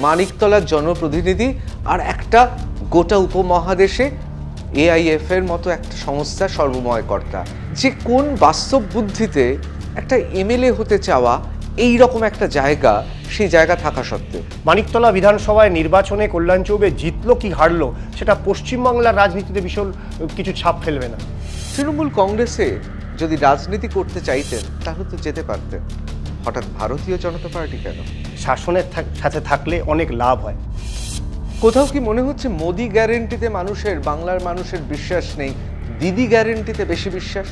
মানিকতলার জনপ্রতিনিধি আর একটা গোটা উপমহাদেশে এআইএফ এর মতো একটা সংস্থা সর্বময় কর্তা, যে কোন বাস্তব বুদ্ধিতে একটা এমএলএ হতে চাওয়া এই রকম একটা জায়গা, সেই জায়গা থাকা সত্ত্বেও মানিকতলা বিধানসভায় নির্বাচনে কল্যাণ চৌবে জিতলো কি হারলো সেটা পশ্চিমবাংলার রাজনীতিতে ভীষণ কিছু ছাপ ফেলবে না। তৃণমূল কংগ্রেসে যদি রাজনীতি করতে চাইতেন তাহলে তো যেতে পারতেন, হঠাৎ ভারতীয় জনতা পার্টি কেন? শাসনের সাথে থাকলে অনেক লাভ হয়। কোথাও কি মনে হচ্ছে মোদি গ্যারেন্টিতে মানুষের, বাংলার মানুষের বিশ্বাস নেই, দিদি গ্যারেন্টিতে বেশি বিশ্বাস?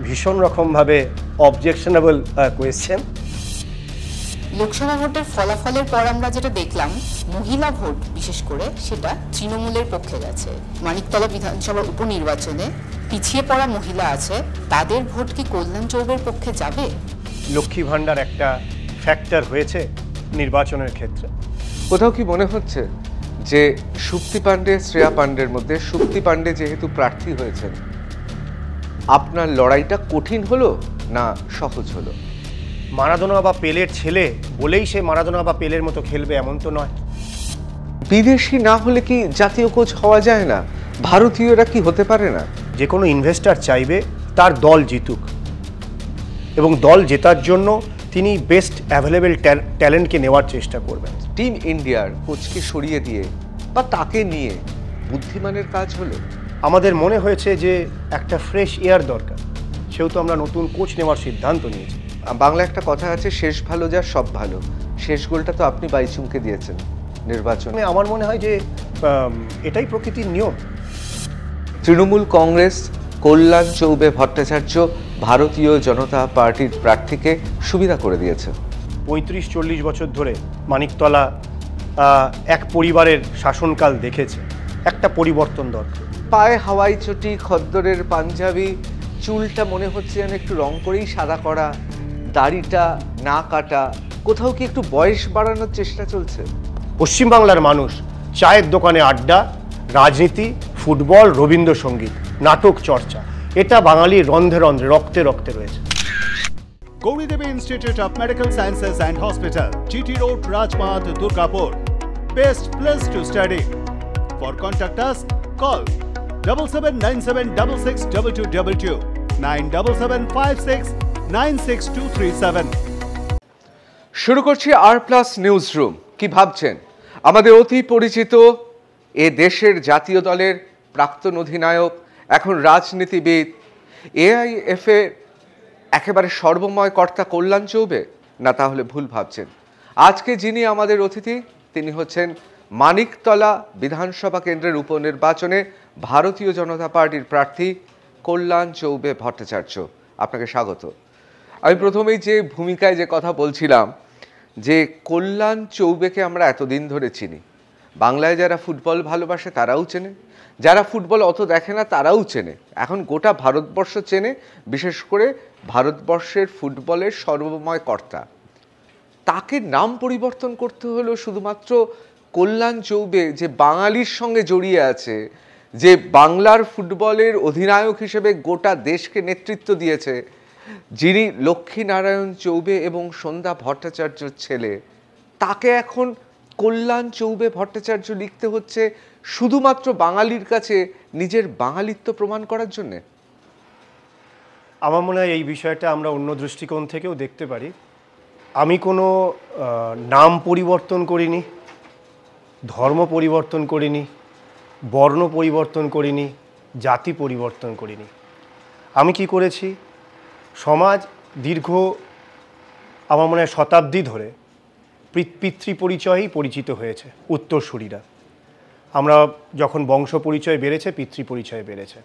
ভীষণ রকমভাবে অবজেকশনেবল কোয়েশ্চেন। লোকসভা ভোটের ফলাফলের পর আমরা যেটা দেখলাম, মহিলা ভোট বিশেষ করে সেটা তৃণমূলের পক্ষে গেছে। মানিকতলা বিধানসভা উপনির্বাচনে পিছিয়ে পড়া মহিলা আছে, তাদের ভোট কি কল্যাণ চৌবের পক্ষে যাবে? লক্ষ্মী ভাণ্ডার একটা ফ্যাক্টর হয়েছে নির্বাচনের ক্ষেত্রে। কোথাও কি মনে হচ্ছে যে সুপ্তি পাণ্ডে, শ্রেয়া পাণ্ডের মধ্যে সুপ্তি পাণ্ডে যেহেতু প্রার্থী হয়েছেন, আপনার লড়াইটা কঠিন হলো না সহজ হলো? মারাদোনা বা পেলের ছেলে বলেই সে মারাদোনা বা পেলের মতো খেলবে এমন তো নয়। বিদেশি না হলে কি জাতীয় কোচ হওয়া যায় না? ভারতীয়রা কি হতে পারে না? যে কোনো ইনভেস্টর চাইবে তার দল জিতুক, এবং দল জেতার জন্য তিনি বেস্ট অ্যাভেলেবেল ট্যালেন্টকে নেওয়ার চেষ্টা করবেন। টিম ইন্ডিয়ার কোচকে সরিয়ে দিয়ে বা তাকে নিয়ে বুদ্ধিমানের কাজ হলো? আমাদের মনে হয়েছে যে একটা ফ্রেশ এয়ার দরকার, সেহেতু আমরা নতুন কোচ নেওয়ার সিদ্ধান্ত নিয়েছি। বাংলা একটা কথা আছে, শেষ ভালো যার সব ভালো। শেষ গোলটা তো আপনি বাইচুংকে দিয়েছেন নির্বাচনে। আমার মনে হয় যে এটাই প্রকৃতির নিয়ম। তৃণমূল কংগ্রেস কল্যাণ চৌবে ভট্টাচার্য ভারতীয় জনতা পার্টির প্রার্থীকে সুবিধা করে দিয়েছে। 35-40 বছর ধরে মানিকতলা এক পরিবারের শাসনকাল দেখেছে, একটা পরিবর্তন দরকার। পায়ে হাওয়াই চটি, খদ্দরের পাঞ্জাবি, চুলটা মনে হচ্ছে যেন একটু রং করেই সাদা করা, দাড়িটা না কাটা, কোথাও কি একটু বয়স বাড়ানোর চেষ্টা চলছে? পশ্চিমবাংলার মানুষ চায়ের দোকানে আড্ডা, রাজনীতি, ফুটবল, রবীন্দ্রসঙ্গীত, নাটক চর্চা, এটা বাঙালির রন্ধে রন্ধে, রক্তে রক্তে রয়েছে। Gauridevi Institute of Medical Sciences and Hospital, GT Road, Rajpath, Durgapur. Best place to study. For contact us, call 7797662222, 9775696237. শুরু করছি আর+ নিউজ রুম। কি ভাবছেন? আমাদের অতি পরিচিত এ দেশের জাতীয় দলের প্রাক্তন অধিনায়ক, এখন রাজনীতিবিদ, এআইএফ এর একেবারে সর্বময় কর্তা কল্যাণ চৌবে? না, তাহলে ভুল ভাবছেন। আজকে যিনি আমাদের অতিথি, তিনি হচ্ছেন মানিকতলা বিধানসভা কেন্দ্রের উপনির্বাচনে ভারতীয় জনতা পার্টির প্রার্থী কল্যাণ চৌবে ভট্টাচার্য। আপনাকে স্বাগত। আমি প্রথমেই যে ভূমিকায় যে কথা বলছিলাম, যে কল্যাণ চৌবেকে আমরা এতদিন ধরে চিনি, বাংলায় যারা ফুটবল ভালোবাসে তারাও চেনে, যারা ফুটবল অত দেখে না তারাও চেনে, এখন গোটা ভারতবর্ষ চেনে, বিশেষ করে ভারতবর্ষের ফুটবলের সর্বময় কর্তা। তাকে নাম পরিবর্তন করতে হলো শুধুমাত্র কল্যাণ চৌবে, যে বাঙালির সঙ্গে জড়িয়ে আছে, যে বাংলার ফুটবলের অধিনায়ক হিসেবে গোটা দেশকে নেতৃত্ব দিয়েছে, যিনি লক্ষ্মীনারায়ণ চৌবে এবং সন্ধ্যা ভট্টাচার্যর ছেলে, তাকে এখন কল্যাণ চৌবে ভট্টাচার্য লিখতে হচ্ছে শুধুমাত্র বাঙালির কাছে নিজের বাঙালিত্ব প্রমাণ করার জন্যে? আমার মনে হয় এই বিষয়টা আমরা অন্য দৃষ্টিকোণ থেকেও দেখতে পারি। আমি কোনো নাম পরিবর্তন করিনি, ধর্ম পরিবর্তন করিনি, বর্ণ পরিবর্তন করিনি, জাতি পরিবর্তন করিনি। আমি কি করেছি, সমাজ দীর্ঘ আমার মনে হয় শতাব্দী ধরে পিতৃ পরিচয়েই পরিচিত হয়েছে, উত্তরসূরিরা। আমরা যখন বংশ পরিচয় বেড়েছে, পিতৃ পরিচয় বেড়েছে,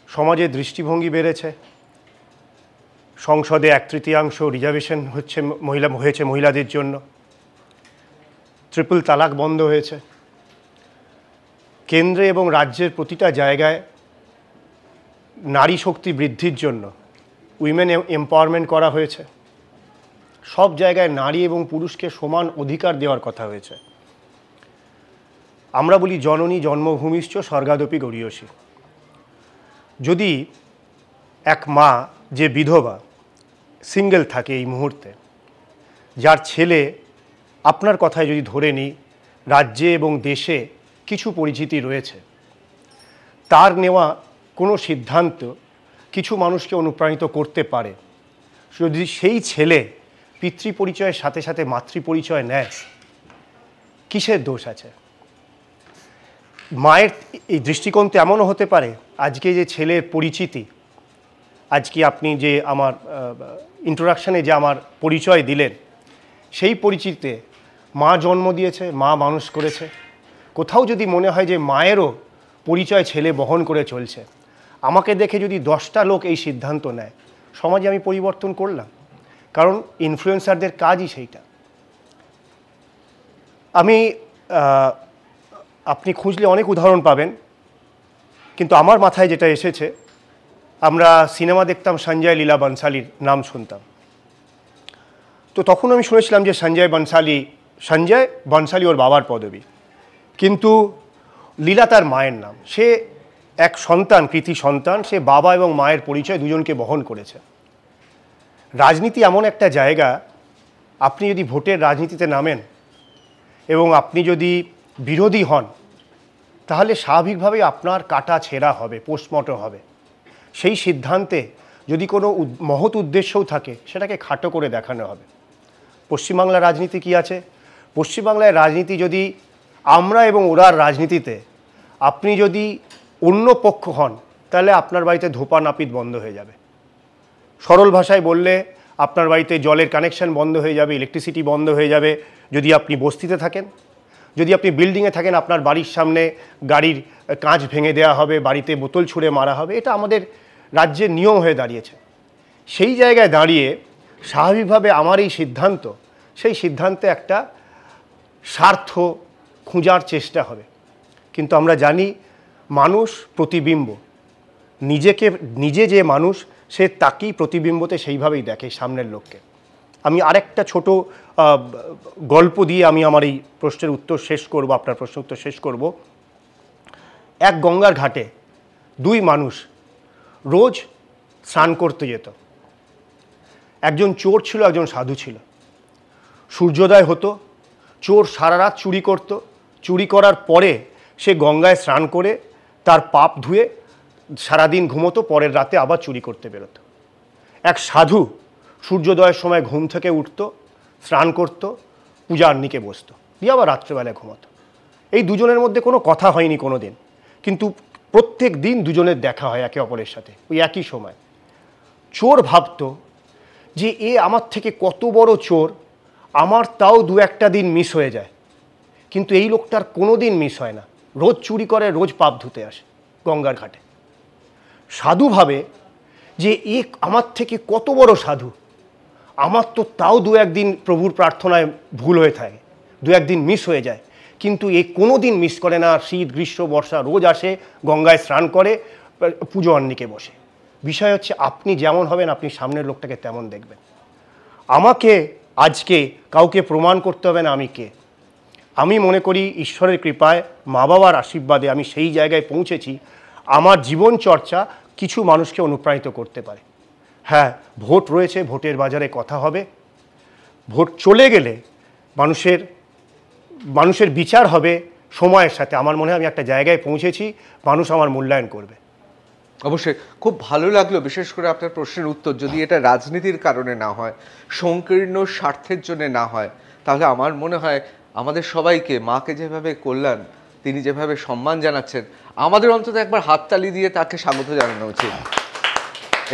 সমাজের দৃষ্টিভঙ্গি বেড়েছে, সংসদে 1/3 রিজার্ভেশন হয়েছে মহিলাদের জন্য, ট্রিপল তালাক বন্ধ হয়েছে, কেন্দ্রে এবং রাজ্যের প্রতিটা জায়গায় নারী শক্তি বৃদ্ধির জন্য উইমেন এম্পাওয়ারমেন্ট করা হয়েছে, সব জায়গায় নারী এবং পুরুষকে সমান অধিকার দেওয়ার কথা হয়েছে। আমরা বলি জননী জন্মভূমিশ্চ স্বর্গাদপি গরীয়সী। যদি এক মা যে বিধবা, সিঙ্গেল থাকে এই মুহূর্তে, যার ছেলে আপনার কথায় যদি ধরে নিই রাজ্যে এবং দেশে কিছু পরিচিতি রয়েছে, তার নেওয়া কোনো সিদ্ধান্ত কিছু মানুষকে অনুপ্রাণিত করতে পারে। যদি সেই ছেলে পিতৃ পরিচয়ের সাথে সাথে মাতৃ পরিচয় নেয়, কিসের দোষ আছে? মায়ের এই দৃষ্টিকোণ তো এমনও হতে পারে, আজকে যে ছেলের পরিচিতি, আজকে আপনি যে আমার ইন্ট্রোডাকশানে যে আমার পরিচয় দিলেন, সেই পরিচিতিতে মা জন্ম দিয়েছে, মা মানুষ করেছে। কোথাও যদি মনে হয় যে মায়েরও পরিচয় ছেলে বহন করে চলছে, আমাকে দেখে যদি 10টা লোক এই সিদ্ধান্ত নেয়, সমাজে আমি পরিবর্তন করলাম। কারণ ইনফ্লুয়েন্সারদের কাজই সেইটা। আপনি খুঁজলে অনেক উদাহরণ পাবেন, কিন্তু আমার মাথায় যেটা এসেছে, আমরা সিনেমা দেখতাম, সঞ্জয় লীলা বনশালীর নাম শুনতাম। তো তখন আমি শুনেছিলাম যে সঞ্জয় বনশালী ওর বাবার পদবী, কিন্তু লীলা তার মায়ের নাম। সে এক সন্তান, কৃতি সন্তান, সে বাবা এবং মায়ের পরিচয় দুজনকে বহন করেছে। রাজনীতি এমন একটা জায়গা, আপনি যদি ভোটের রাজনীতিতে নামেন এবং আপনি যদি বিরোধী হন, তাহলে স্বাভাবিকভাবেই আপনার কাটা ছেঁড়া হবে, পোস্টমর্টম হবে। সেই সিদ্ধান্তে যদি কোনো মহৎ উদ্দেশ্যও থাকে, সেটাকে খাটো করে দেখানো হবে। পশ্চিমবাংলার রাজনীতি কি আছে? পশ্চিমবাংলায় রাজনীতি যদি আমরা এবং ওরার রাজনীতিতে আপনি যদি অন্য পক্ষ হন, তাহলে আপনার বাড়িতে ধোপা নাপিত বন্ধ হয়ে যাবে। সরল ভাষায় বললে, আপনার বাড়িতে জলের কানেকশন বন্ধ হয়ে যাবে, ইলেকট্রিসিটি বন্ধ হয়ে যাবে যদি আপনি বস্তিতে থাকেন। যদি আপনি বিল্ডিংয়ে থাকেন, আপনার বাড়ির সামনে গাড়ির কাঁচ ভেঙে দেওয়া হবে, বাড়িতে বোতল ছুঁড়ে মারা হবে। এটা আমাদের রাজ্যের নিয়ম হয়ে দাঁড়িয়েছে। সেই জায়গায় দাঁড়িয়ে স্বাভাবিকভাবে আমার এই সিদ্ধান্ত, সেই সিদ্ধান্তে একটা স্বার্থ খোঁজার চেষ্টা হবে। কিন্তু আমরা জানি মানুষ প্রতিবিম্ব, নিজে যে মানুষ, সে তাকেই প্রতিবিম্বতে সেইভাবেই দেখে সামনের লোককে। আমি আরেকটা ছোট গল্প দিয়ে আমি আমার এই প্রশ্নের উত্তর শেষ করব, আপনার প্রশ্ন উত্তর শেষ করব। এক গঙ্গার ঘাটে 2 মানুষ রোজ স্নান করতে যেত। একজন চোর ছিল, একজন সাধু ছিল। সূর্যোদয় হতো, চোর সারা রাত চুরি করত, চুরি করার পরে সে গঙ্গায় স্নান করে তার পাপ ধুয়ে সারাদিন ঘুমোতো, পরের রাতে আবার চুরি করতে বেরোতো। এক সাধু সূর্যোদয়ের সময় ঘুম থেকে উঠত, স্নান করত, পূজার নিকে বসত, দিয়ে আবার রাত্রেবেলায় ঘুমাতো। এই দুজনের মধ্যে কোনো কথা হয়নি কোনো দিন, কিন্তু প্রত্যেক দিন দুজনের দেখা হয় একে অপরের সাথে ওই একই সময়। চোর ভাবত যে এ আমার থেকে কত বড় চোর, আমার তাও 2-1টা দিন মিস হয়ে যায়, কিন্তু এই লোকটার কোনো দিন মিস হয় না, রোজ চুরি করে, রোজ পাপ ধুতে আসে গঙ্গার ঘাটে। সাধু ভাবে যে এ আমার থেকে কত বড় সাধু, আমার তো তাও 2-1 দিন প্রভুর প্রার্থনায় ভুল হয়ে থাকে, 2-1 দিন মিস হয়ে যায়, কিন্তু এ কোনো দিন মিস করে না। শীত, গ্রীষ্ম, বর্ষা রোজ আসে, গঙ্গায় স্নান করে, পুজো অন্নিকে বসে। বিষয় হচ্ছে আপনি যেমন হবেন, আপনি সামনের লোকটাকে তেমন দেখবেন। আমাকে আজকে কাউকে প্রমাণ করতে হবে না আমি কে। আমি মনে করি ঈশ্বরের কৃপায়, মা বাবার আশীর্বাদে আমি সেই জায়গায় পৌঁছেছি, আমার জীবন চর্চা কিছু মানুষকে অনুপ্রাণিত করতে পারে। হ্যাঁ, ভোট রয়েছে, ভোটের বাজারে কথা হবে। ভোট চলে গেলে মানুষের বিচার হবে সময়ের সাথে। আমার মনে হয় আমি একটা জায়গায় পৌঁছেছি, মানুষ আমার মূল্যায়ন করবে। অবশ্যই খুব ভালো লাগলো, বিশেষ করে আপনার প্রশ্নের উত্তর যদি এটা রাজনীতির কারণে না হয়, সংকীর্ণ স্বার্থের জন্য না হয়, তাহলে আমার মনে হয় আমাদের সবাইকে, মাকে যেভাবে কল্যাণ, তিনি যেভাবে সম্মান জানাচ্ছেন, আমাদের অন্তত একবার হাততালি দিয়ে তাকে স্বাগত জানানো উচিত।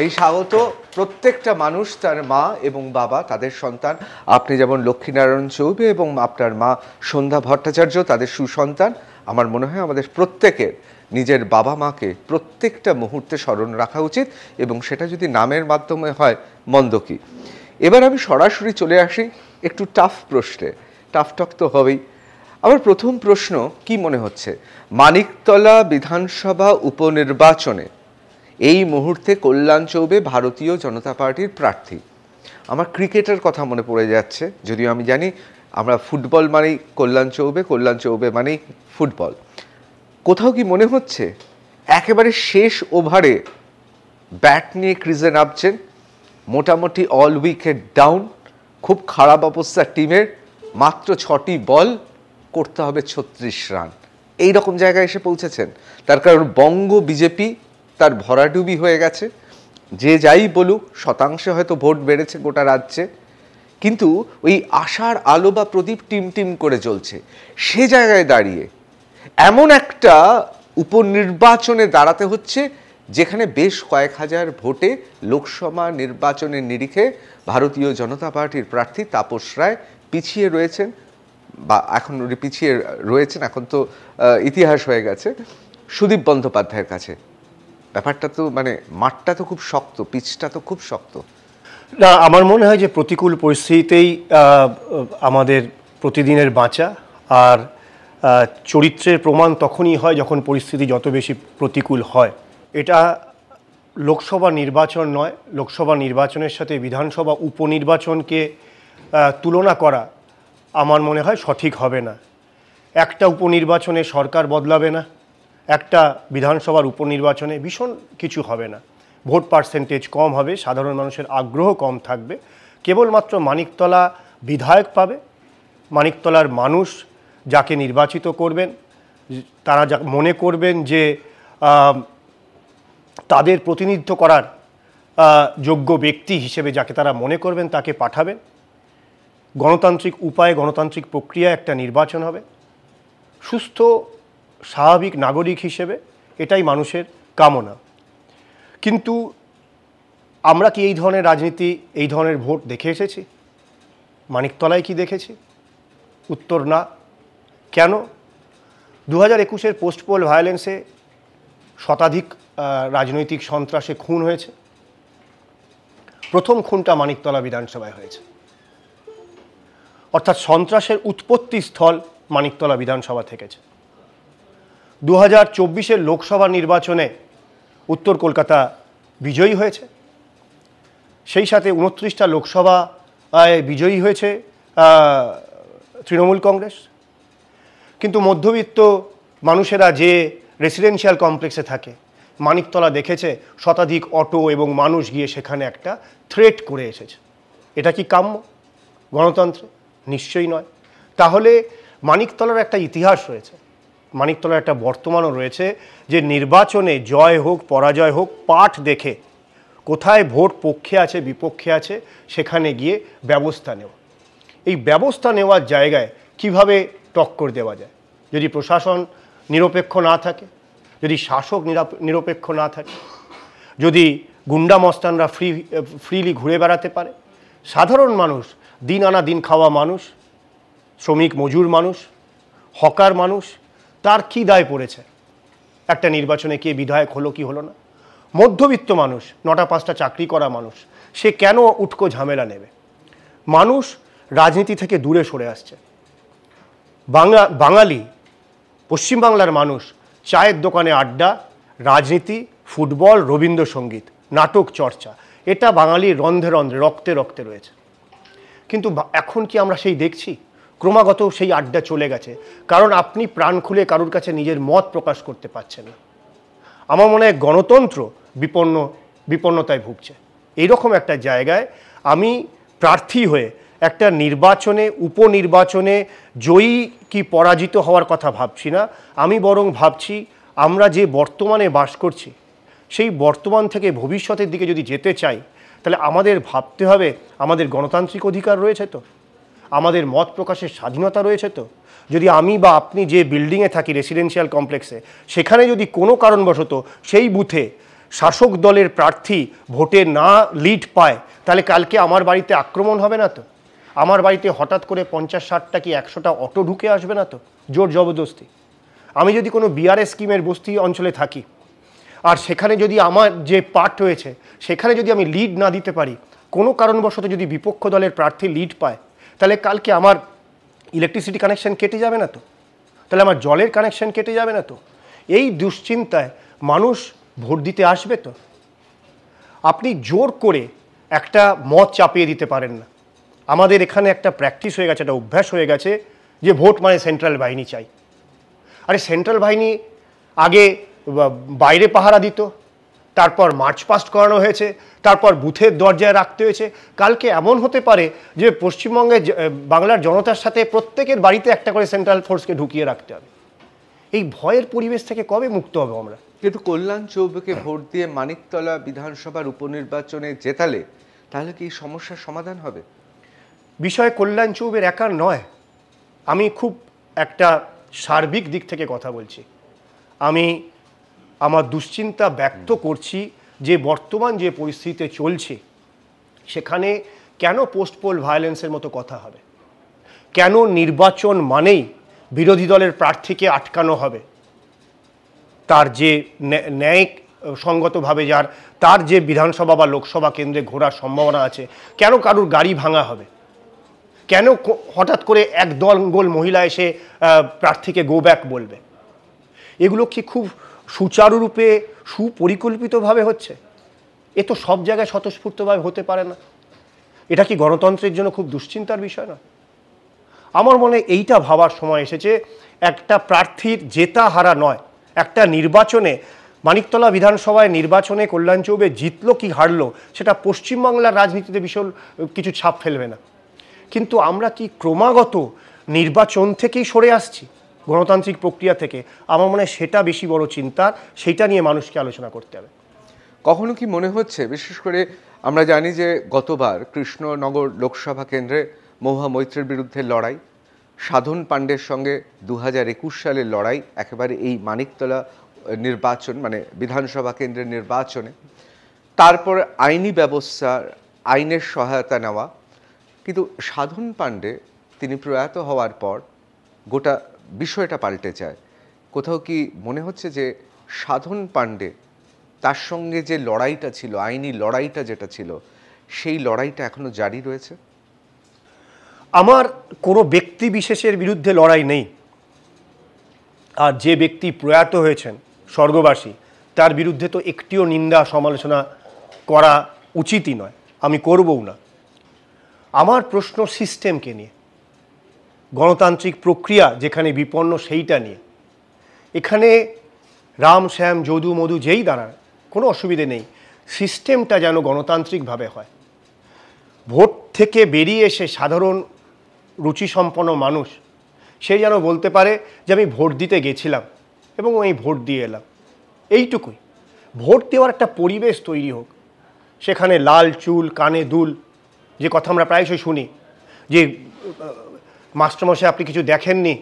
এই স্বাগত প্রত্যেকটা মানুষ, তার মা এবং বাবা, তাদের সন্তান, আপনি যেমন লক্ষ্মীনারায়ণ চৌবে এবং আপনার মা সন্ধ্যা ভট্টাচার্য, তাদের সুসন্তান। আমার মনে হয় আমাদের প্রত্যেকের নিজের বাবা মাকে প্রত্যেকটা মুহূর্তে স্মরণ রাখা উচিত, এবং সেটা যদি নামের মাধ্যমে হয়, মন্দ কি। এবার আমি সরাসরি চলে আসি একটু টাফ প্রশ্নে। টাফ তো হবেই। আমার প্রথম প্রশ্ন, কি মনে হচ্ছে মানিকতলা বিধানসভা উপনির্বাচনে এই মুহূর্তে কল্যাণ চৌবে ভারতীয় জনতা পার্টির প্রার্থী? আমার ক্রিকেটের কথা মনে পড়ে যাচ্ছে, যদিও আমি জানি আমরা ফুটবল মানেই কল্যাণ চৌবে মানেই ফুটবল। কোথাও কি মনে হচ্ছে একেবারে শেষ ওভারে ব্যাট নিয়ে ক্রিজে নামছেন, মোটামুটি অল উইকেট ডাউন, খুব খারাপ অবস্থা টিমের, মাত্র 6টি বল, করতে হবে 36 রান, এই রকম জায়গায় এসে পৌঁছেছেন। তার কারণ বঙ্গ বিজেপি তার ভরাডুবি হয়ে গেছে। যে যাই বলুক, শতাংশে হয়তো ভোট বেড়েছে গোটা রাজ্যে, কিন্তু ওই আশার আলো বা প্রদীপ টিম টিম করে জ্বলছে। সে জায়গায় দাঁড়িয়ে এমন একটা উপনির্বাচনে দাঁড়াতে হচ্ছে যেখানে বেশ কয়েক হাজার ভোটে লোকসভা নির্বাচনের নিরিখে ভারতীয় জনতা পার্টির প্রার্থী তাপস রায় পিছিয়ে রয়েছেন, বা এখন পিছিয়ে রয়েছেন, এখন তো ইতিহাস হয়ে গেছে, সুদীপ বন্দ্যোপাধ্যায়ের কাছে। ব্যাপারটা তো মানে মাঠটা তো খুব শক্ত, পিচটা তো খুব শক্ত। না, আমার মনে হয় যে প্রতিকূল পরিস্থিতিতেই আমাদের প্রতিদিনের বাঁচা, আর চরিত্রের প্রমাণ তখনই হয় যখন পরিস্থিতি যত বেশি প্রতিকূল হয়। এটা লোকসভা নির্বাচন নয়, লোকসভা নির্বাচনের সাথে বিধানসভা উপনির্বাচনকে তুলনা করা আমার মনে হয় সঠিক হবে না। একটা উপনির্বাচনে সরকার বদলাবে না, একটা বিধানসভার উপনির্বাচনে ভীষণ কিছু হবে না। ভোট পার্সেন্টেজ কম হবে, সাধারণ মানুষের আগ্রহ কম থাকবে, কেবলমাত্র মানিকতলা বিধায়ক পাবে। মানিকতলার মানুষ যাকে নির্বাচিত করবেন, তারা যা মনে করবেন যে তাদের প্রতিনিধিত্ব করার যোগ্য ব্যক্তি হিসেবে যাকে তারা মনে করবেন তাকে পাঠাবেন। গণতান্ত্রিক উপায়ে, গণতান্ত্রিক প্রক্রিয়ায় একটা নির্বাচন হবে। সুস্থ স্বাভাবিক নাগরিক হিসেবে এটাই মানুষের কামনা। কিন্তু আমরা কি এই ধরনের রাজনীতি, এই ধরনের ভোট দেখে এসেছি? মানিকতলায় কি দেখেছি? উত্তর না। কেন? 2021-এর পোস্ট পোল ভায়োলেন্সে শতাধিক রাজনৈতিক সন্ত্রাসে খুন হয়েছে। প্রথম খুনটা মানিকতলা বিধানসভায় হয়েছে, অর্থাৎ সন্ত্রাসের উৎপত্তি স্থল মানিকতলা বিধানসভা থেকেছে। 2024-এর লোকসভা নির্বাচনে উত্তর কলকাতা বিজয়ী হয়েছে, সেই সাথে 29টা লোকসভায় বিজয়ী হয়েছে তৃণমূল কংগ্রেস। কিন্তু মধ্যবিত্ত মানুষেরা যে রেসিডেন্সিয়াল কমপ্লেক্সে থাকে, মানিকতলা দেখেছে শতাধিক অটো এবং মানুষ গিয়ে সেখানে একটা থ্রেট করে এসেছে। এটা কি কাম্য গণতন্ত্রে? নিশ্চয়ই নয়। তাহলে মানিকতলার একটা ইতিহাস রয়েছে, মানিকতলার একটা বর্তমানও রয়েছে, যে নির্বাচনে জয় হোক পরাজয় হোক, পাঠ দেখে কোথায় ভোট পক্ষে আছে বিপক্ষে আছে সেখানে গিয়ে ব্যবস্থা নেওয়া। এই ব্যবস্থা নেওয়ার জায়গায় কিভাবে টক্কর দেওয়া যায়? যদি প্রশাসন নিরপেক্ষ না থাকে, যদি শাসক নিরপেক্ষ না থাকে, যদি গুন্ডা মস্তানরা ফ্রিলি ঘুরে বেড়াতে পারে, সাধারণ মানুষ, দিন আনা দিন খাওয়া মানুষ, শ্রমিক মজুর মানুষ, হকার মানুষ, তার কি দায় পড়েছে একটা নির্বাচনে কে বিধায়ক হলো কি হলো না? মধ্যবিত্ত মানুষ, 9টা-5টা চাকরি করা মানুষ, সে কেন উটকো ঝামেলা নেবে? মানুষ রাজনীতি থেকে দূরে সরে আসছে। বাঙালি, পশ্চিমবাংলার মানুষ চায়ের দোকানে আড্ডা, রাজনীতি, ফুটবল, রবীন্দ্রসঙ্গীত, নাটক চর্চা, এটা বাঙালির রন্ধ্রে রন্ধ্রে, রক্তে রক্তে রয়েছে। কিন্তু এখন কি আমরা সেই দেখছি? ক্রমাগত সেই আড্ডা চলে গেছে, কারণ আপনি প্রাণ খুলে কারোর কাছে নিজের মত প্রকাশ করতে পারছেন না। আমার মনে হয় গণতন্ত্র বিপন্নতায় ভুগছে। এইরকম একটা জায়গায় আমি প্রার্থী হয়ে একটা নির্বাচনে, উপনির্বাচনে জয়ী কি পরাজিত হওয়ার কথা ভাবছি না। আমি বরং ভাবছি আমরা যে বর্তমানে বাস করছি, সেই বর্তমান থেকে ভবিষ্যতের দিকে যদি যেতে চাই, তাহলে আমাদের ভাবতে হবে আমাদের গণতান্ত্রিক অধিকার রয়েছে তো, আমাদের মত প্রকাশের স্বাধীনতা রয়েছে তো। যদি আমি বা আপনি যে বিল্ডিংয়ে থাকি, রেসিডেন্সিয়াল কমপ্লেক্সে, সেখানে যদি কোনো কারণবশত সেই বুথে শাসক দলের প্রার্থী ভোটে না লিড পায়, তাহলে কালকে আমার বাড়িতে আক্রমণ হবে না তো? আমার বাড়িতে হঠাৎ করে 50-60টা কি 100টা অটো ঢুকে আসবে না তো জোর জবরদস্তি? আমি যদি কোনো বিআরএস স্কিমের বস্তি অঞ্চলে থাকি, আর সেখানে যদি আমার যে পার্ট রয়েছে সেখানে যদি আমি লিড না দিতে পারি, কোনো কারণবশত যদি বিপক্ষ দলের প্রার্থী লিড পায়, তাহলে কালকে আমার ইলেকট্রিসিটি কানেকশন কেটে যাবে না তো? তাহলে আমার জলের কানেকশন কেটে যাবে না তো? এই দুশ্চিন্তায় মানুষ ভোট দিতে আসবে তো? আপনি জোর করে একটা মত চাপিয়ে দিতে পারেন না। আমাদের এখানে একটা প্র্যাকটিস হয়ে গেছে, একটা অভ্যাস হয়ে গেছে যে ভোট মানে সেন্ট্রাল বাহিনী চাই। আরে সেন্ট্রাল বাহিনী আগে বাইরে পাহারা দিত, তারপর মার্চ পাস্ট করানো হয়েছে, তারপর বুথের দরজায় রাখতে হয়েছে। কালকে এমন হতে পারে যে পশ্চিমবঙ্গে বাংলার জনতার সাথে প্রত্যেকের বাড়িতে একটা করে সেন্ট্রাল ফোর্সকে ঢুকিয়ে রাখতে হবে। এই ভয়ের পরিবেশ থেকে কবে মুক্ত হবে আমরা? কিন্তু কল্যাণ চৌবেকে ভোট দিয়ে মানিকতলা বিধানসভার উপনির্বাচনে জেতালে তাহলে কি এই সমস্যার সমাধান হবে? বিষয় কল্যাণ চৌবের একার নয়, আমি খুব একটা সার্বিক দিক থেকে কথা বলছি। আমি আমার দুশ্চিন্তা ব্যক্ত করছি যে বর্তমান যে পরিস্থিতিতে চলছে সেখানে কেন পোস্ট পোল ভায়োলেন্সের মতো কথা হবে, কেন নির্বাচন মানেই বিরোধী দলের প্রার্থীকে আটকানো হবে, তার যে ন্যায়িক সঙ্গতভাবে তার যে বিধানসভা বা লোকসভা কেন্দ্রে ঘোরার সম্ভাবনা আছে, কেন কারুর গাড়ি ভাঙা হবে, কেন হঠাৎ করে এক দল মহিলা এসে প্রার্থীকে গো ব্যাক বলবে? এগুলো কি খুব সুচারুরূপে সুপরিকল্পিতভাবে হচ্ছে? এ তো সব জায়গায় স্বতঃস্ফূর্তভাবে হতে পারে না। এটা কি গণতন্ত্রের জন্য খুব দুশ্চিন্তার বিষয় না? আমার মনে এইটা ভাবার সময় এসেছে, একটা প্রার্থীর জেতা হারা নয়, একটা নির্বাচনে মানিকতলা বিধানসভায় নির্বাচনে কল্যাণ চৌবে জিতলো কি হারলো সেটা পশ্চিমবাংলার রাজনীতিতে ভীষণ কিছু ছাপ ফেলবে না। কিন্তু আমরা কি ক্রমাগত নির্বাচন থেকেই সরে আসছি, গণতান্ত্রিক প্রক্রিয়া থেকে? আমার মনে হয় সেটা বেশি বড় চিন্তার, সেইটা নিয়ে মানুষকে আলোচনা করতে হবে। কখনো কি মনে হচ্ছে, বিশেষ করে আমরা জানি যে গতবার কৃষ্ণনগর লোকসভা কেন্দ্রে মহুয়া মৈত্রের বিরুদ্ধে লড়াই, সাধন পাণ্ডের সঙ্গে 2021 সালের লড়াই একেবারে এই মানিকতলা নির্বাচন মানে বিধানসভা কেন্দ্রের নির্বাচনে, তারপর আইনি ব্যবস্থার আইনের সহায়তা নেওয়া, কিন্তু সাধন পাণ্ডে তিনি প্রয়াত হওয়ার পর গোটা বিষয়টা পাল্টে যায়। কোথাও কি মনে হচ্ছে যে সাধন পাণ্ডে তার সঙ্গে যে লড়াইটা ছিল, আইনি লড়াইটা যেটা ছিল, সেই লড়াইটা এখনো জারি রয়েছে? আমার কোনো ব্যক্তি বিশেষের বিরুদ্ধে লড়াই নেই, আর যে ব্যক্তি প্রয়াত হয়েছেন স্বর্গবাসী তার বিরুদ্ধে তো একটিও নিন্দা সমালোচনা করা উচিতই নয়, আমি করবও না। আমার প্রশ্ন সিস্টেমকে নিয়ে, গণতান্ত্রিক প্রক্রিয়া যেখানে বিপন্ন সেইটা নিয়ে। এখানে রাম শ্যাম যদু মধু যেই দাঁড়ায় কোনো অসুবিধে নেই, সিস্টেমটা যেন গণতান্ত্রিকভাবে হয়। ভোট থেকে বেরিয়ে এসে সাধারণ রুচিসম্পন্ন মানুষ সে যেন বলতে পারে যে আমি ভোট দিতে গেছিলাম এবং আমি ভোট দিয়ে এলাম, এইটুকুই। ভোট দেওয়ার একটা পরিবেশ তৈরি হোক, সেখানে লাল চুল কানে দুল যে কথা আমরা প্রায়শই শুনি, যে মাস্টারমশাই আপনি কিছু দেখেননি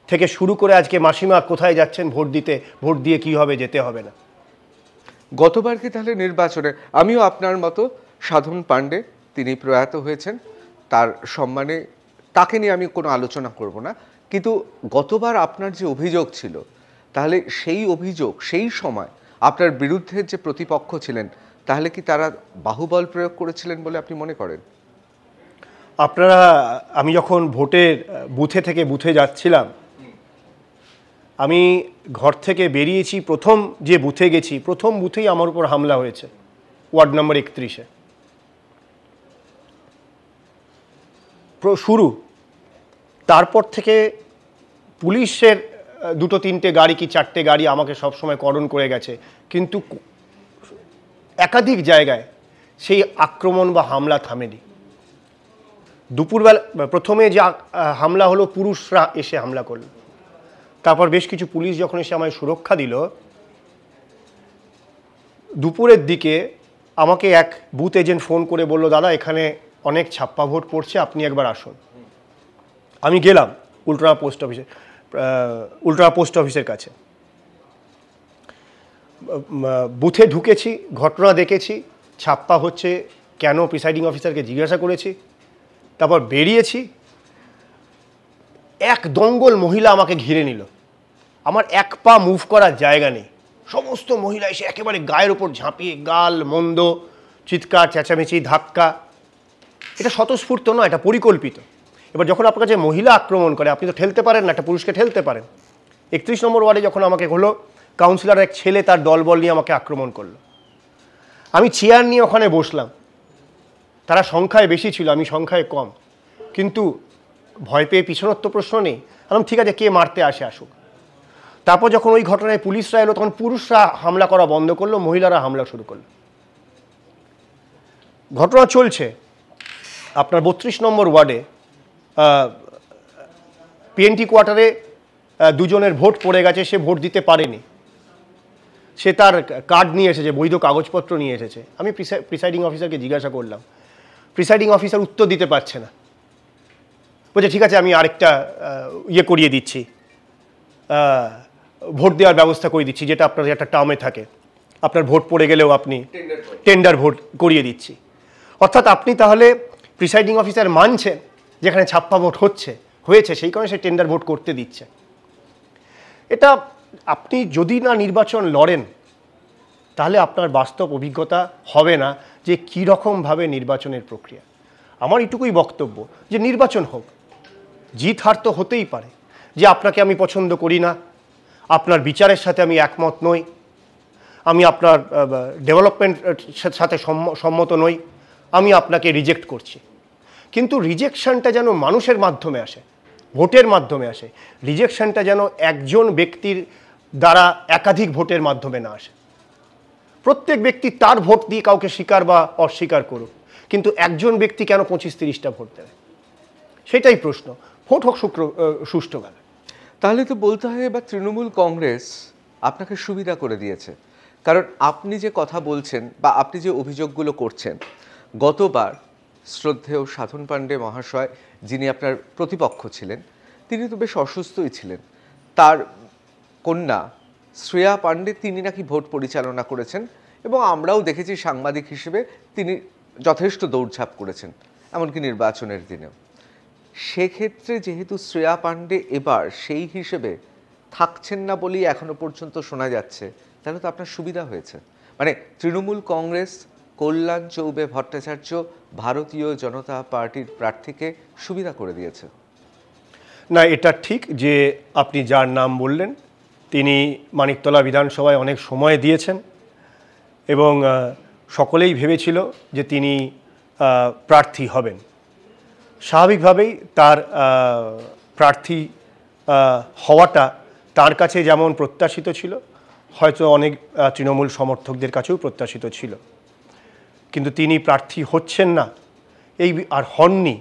থেকে শুরু করে আজকে মাসিমা কোথায় যাচ্ছেন ভোট দিতে, ভোট দিয়ে কি হবে, যেতে হবে না। গতবার কি তাহলে নির্বাচনে, আমিও আপনার মতো সাধন পাণ্ডে তিনি প্রয়াত হয়েছেন, তার সম্মানে তাকে নিয়ে আমি কোনো আলোচনা করব না, কিন্তু গতবার আপনার যে অভিযোগ ছিল, তাহলে সেই অভিযোগ সেই সময় আপনার বিরুদ্ধে যে প্রতিপক্ষ ছিলেন তাহলে কি তারা বাহুবল প্রয়োগ করেছিলেন বলে আপনি মনে করেন? আপনারা, আমি যখন ভোটের বুথে থেকে বুথে যাচ্ছিলাম, আমি ঘর থেকে বেরিয়েছি, প্রথম যে বুথে গেছি প্রথম বুথেই আমার উপর হামলা হয়েছে, ওয়ার্ড নম্বর 31-এ শুরু। তারপর থেকে পুলিশের 2-3টে গাড়ি কি 4টে গাড়ি আমাকে সবসময় করণ করে গেছে, কিন্তু একাধিক জায়গায় সেই আক্রমণ বা হামলা থামেনি। দুপুরবেলা প্রথমে যে হামলা হলো, পুরুষরা এসে হামলা করলো, তারপর বেশ কিছু পুলিশ যখন এসে আমায় সুরক্ষা দিল, দুপুরের দিকে আমাকে এক বুথ এজেন্ট ফোন করে বলল, দাদা এখানে অনেক ছাপ্পা ভোট পড়ছে, আপনি একবার আসুন। আমি গেলাম উল্টোডাঙা পোস্ট অফিসের কাছে, বুথে ঢুকেছি, ঘটনা দেখেছি, ছাপ্পা হচ্ছে কেন প্রিসাইডিং অফিসারকে জিজ্ঞাসা করেছি, তারপর বেরিয়েছি। এক দঙ্গল মহিলা আমাকে ঘিরে নিল, আমার এক পা মুভ করার জায়গা নেই, সমস্ত মহিলা এসে একেবারে গায়ের ওপর ঝাঁপিয়ে গাল মন্দ, চিৎকার চেঁচামেচি ধাক্কা। এটা স্বতঃস্ফূর্ত নয়, এটা পরিকল্পিত। এবার যখন আপনার কাছে মহিলা আক্রমণ করে, আপনি তো ঠেলতে পারেন না, একটা পুরুষকে ঠেলতে পারেন। 31 নম্বর ওয়ার্ডে যখন আমাকে হলো, কাউন্সিলর এক ছেলে তার দলবল নিয়ে আমাকে আক্রমণ করলো, আমি চেয়ার নিয়ে ওখানে বসলাম। তারা সংখ্যায় বেশি ছিল, আমি সংখ্যায় কম, কিন্তু ভয় পেয়ে পিছনের তো প্রশ্ন নেই। আমি ঠিক আছে, কে মারতে আসে আসুক। তারপর যখন ওই ঘটনায় পুলিশরা এলো তখন পুরুষরা হামলা করা বন্ধ করলো, মহিলারা হামলা শুরু করলো। ঘটনা চলছে আপনার 32 নম্বর ওয়ার্ডে পিএনটি কোয়ার্টারে দুজনের ভোট পড়ে গেছে, সে ভোট দিতে পারেনি, সে তার কার্ড নিয়ে এসেছে, বৈধ কাগজপত্র নিয়ে এসেছে। আমি প্রিসাইডিং অফিসারকে জিজ্ঞাসা করলাম, প্রিসাইডিং অফিসার উত্তর দিতে পারছে না, বলছে ঠিক আছে আমি আরেকটা ইয়ে করিয়ে দিচ্ছি, ভোট দেওয়ার ব্যবস্থা করে দিচ্ছি, যেটা আপনার একটা টার্মে থাকে, আপনার ভোট পড়ে গেলেও আপনি টেন্ডার ভোট করিয়ে দিচ্ছি। অর্থাৎ আপনি তাহলে প্রিসাইডিং অফিসার মানছেন যেখানে ছাপ্পা ভোট হয়েছে সেই কারণে সে টেন্ডার ভোট করতে দিচ্ছে। এটা আপনি যদি না নির্বাচন লড়েন তাহলে আপনার বাস্তব অভিজ্ঞতা হবে না যে কী রকমভাবে নির্বাচনের প্রক্রিয়া। আমার এটুকুই বক্তব্য যে নির্বাচন হোক, জিত হার তো হতেই পারে, যে আপনাকে আমি পছন্দ করি না, আপনার বিচারের সাথে আমি একমত নই, আমি আপনার ডেভেলপমেন্টের সাথে সম্মত নই, আমি আপনাকে রিজেক্ট করছি। কিন্তু রিজেকশনটা যেন মানুষের মাধ্যমে আসে, ভোটের মাধ্যমে আসে, রিজেকশনটা যেন একজন ব্যক্তির দ্বারা একাধিক ভোটের মাধ্যমে না আসে। প্রত্যেক ব্যক্তি তার ভোট দিয়ে কাউকে স্বীকার বা অস্বীকার করুক, কিন্তু একজন ব্যক্তি কেন 25-30টা ভোট দেবে, সেটাই প্রশ্ন। ভোট হোক সুষ্ঠুভাবে। তাহলে তো বলতে হয় এবার তৃণমূল কংগ্রেস আপনাকে সুবিধা করে দিয়েছে, কারণ আপনি যে কথা বলছেন বা আপনি যে অভিযোগগুলো করছেন, গতবার শ্রদ্ধেয় সাধন পাণ্ডে মহাশয় যিনি আপনার প্রতিপক্ষ ছিলেন তিনি তো বেশ অসুস্থই ছিলেন, তার কন্যা শ্রেয়া পাণ্ডে তিনি নাকি ভোট পরিচালনা করেছেন এবং আমরাও দেখেছি সাংবাদিক হিসেবে তিনি যথেষ্ট দৌড়ঝাঁপ করেছেন এমনকি নির্বাচনের দিনেও। সেক্ষেত্রে যেহেতু শ্রেয়া পাণ্ডে এবার সেই হিসেবে থাকছেন না বলেই এখনো পর্যন্ত শোনা যাচ্ছে, তাহলে তো আপনার সুবিধা হয়েছে। মানে তৃণমূল কংগ্রেস কল্যাণ চৌবে ভট্টাচার্য ভারতীয় জনতা পার্টির প্রার্থীকে সুবিধা করে দিয়েছে। না, এটা ঠিক যে আপনি যার নাম বললেন তিনি মানিকতলা বিধানসভায় অনেক সময় দিয়েছেন এবং সকলেই ভেবেছিল যে তিনি প্রার্থী হবেন। স্বাভাবিকভাবেই তার প্রার্থী হওয়াটা তার কাছে যেমন প্রত্যাশিত ছিল, হয়তো অনেক তৃণমূল সমর্থকদের কাছেও প্রত্যাশিত ছিল। কিন্তু তিনি প্রার্থী হচ্ছেন না আর হননি,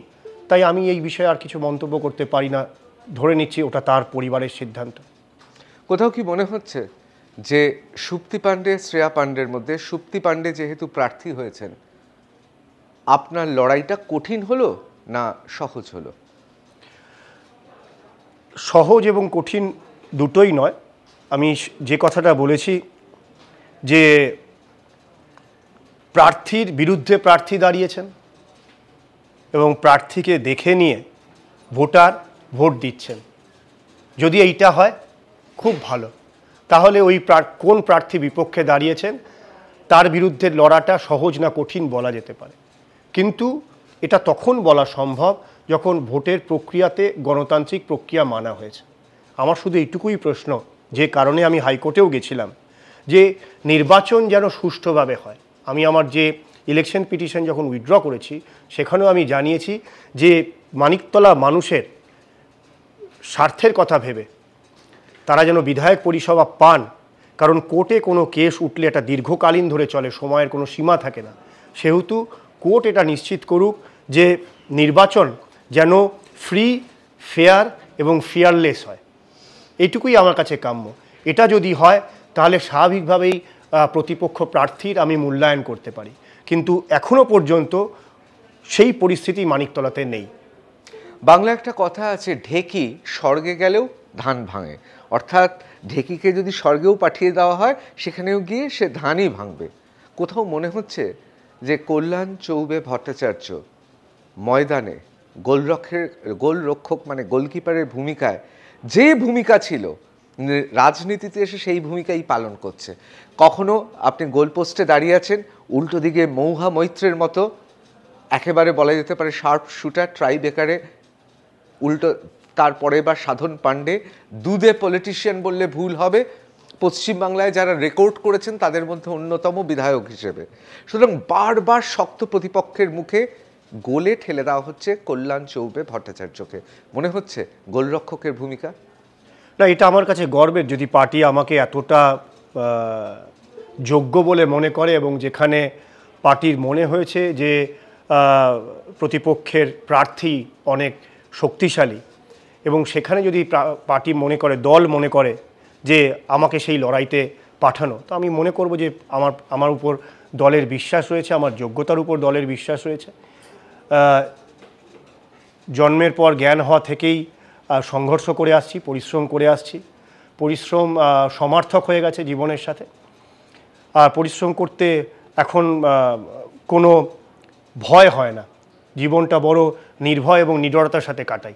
তাই আমি এই বিষয়ে আর কিছু মন্তব্য করতে পারি না, ধরে নিচ্ছি ওটা তার পরিবারের সিদ্ধান্ত। কোথাও কি মনে হচ্ছে যে সুপ্তি পাণ্ডে শ্রেয়া পাণ্ডের মধ্যে সুপ্তি পাণ্ডে যেহেতু প্রার্থী হয়েছেন, আপনার লড়াইটা কঠিন হলো না সহজ হলো? সহজ এবং কঠিন দুটোই নয়। আমি যে কথাটা বলেছি যে প্রার্থীর বিরুদ্ধে প্রার্থী দাঁড়িয়েছেন এবং প্রার্থীকে দেখে নিয়ে ভোটার ভোট দিচ্ছেন, যদি এইটা হয় খুব ভালো। তাহলে ওই কোন প্রার্থী বিপক্ষে দাঁড়িয়েছেন তার বিরুদ্ধে লড়াটা সহজ না কঠিন বলা যেতে পারে, কিন্তু এটা তখন বলা সম্ভব যখন ভোটের প্রক্রিয়াতে গণতান্ত্রিক প্রক্রিয়া মানা হয়েছে। আমার শুধু এইটুকুই প্রশ্ন, যে কারণে আমি হাইকোর্টেও গেছিলাম, যে নির্বাচন যেন সুষ্ঠুভাবে হয়। আমি আমার যে ইলেকশন পিটিশন যখন উইথড্র করেছি সেখানেও আমি জানিয়েছি যে মানিকতলা মানুষের স্বার্থের কথা ভেবে তারা যেন বিধায়ক পরিষেবা পান, কারণ কোর্টে কোনো কেস উঠলে এটা দীর্ঘকালীন ধরে চলে, সময়ের কোনো সীমা থাকে না। সেহেতু কোর্ট এটা নিশ্চিত করুক যে নির্বাচন যেন ফ্রি, ফেয়ার এবং ফিয়ারলেস হয়, এইটুকুই আমার কাছে কাম্য। এটা যদি হয় তাহলে স্বাভাবিকভাবেই প্রতিপক্ষ প্রার্থীর আমি মূল্যায়ন করতে পারি, কিন্তু এখনও পর্যন্ত সেই পরিস্থিতি মানিকতলাতে নেই। বাংলা একটা কথা আছে, ঢেকি স্বর্গে গেলেও ধান ভাঙে, অর্থাৎ ঢেকিকে যদি স্বর্গেও পাঠিয়ে দেওয়া হয় সেখানেও গিয়ে সে ধানই ভাঙবে। কোথাও মনে হচ্ছে যে কল্যাণ চৌবে ভট্টাচার্য ময়দানে গোলরক্ষক মানে গোলকিপারের ভূমিকায় যে ভূমিকা ছিল রাজনীতিতে এসে সেই ভূমিকাই পালন করছে। কখনো আপনি গোলপোস্টে দাঁড়িয়ে আছেন, উল্টো দিকে মৌহা মৈত্রের মতো একেবারে বলা যেতে পারে শার্প শুটার ট্রাই বেকারে, উল্টো তারপরে বা সাধন পাণ্ডে দুধে পলিটিশিয়ান বললে ভুল হবে, পশ্চিমবাংলায় যারা রেকর্ড করেছেন তাদের মধ্যে অন্যতম বিধায়ক হিসেবে। সুতরাং বারবার শক্ত প্রতিপক্ষের মুখে গোলে ঠেলে দেওয়া হচ্ছে কল্যাণ চৌবে ভট্টাচার্যকে। মনে হচ্ছে গোলরক্ষকের ভূমিকা না, এটা আমার কাছে গর্বের যদি পার্টি আমাকে এতটা যোগ্য বলে মনে করে এবং যেখানে পার্টির মনে হয়েছে যে প্রতিপক্ষের প্রার্থী অনেক শক্তিশালী এবং সেখানে যদি পার্টি মনে করে, দল মনে করে যে আমাকে সেই লড়াইতে পাঠানো, তো আমি মনে করব যে আমার উপর দলের বিশ্বাস রয়েছে, আমার যোগ্যতার উপর দলের বিশ্বাস রয়েছে। জন্মের পর জ্ঞান হওয়া থেকেই সংঘর্ষ করে আসছি, পরিশ্রম করে আসছি। পরিশ্রম সমার্থক হয়ে গেছে জীবনের সাথে। আর পরিশ্রম করতে এখন কোনো ভয় হয় না, জীবনটা বড় নির্ভয় এবং নিডরতার সাথে কাটাই।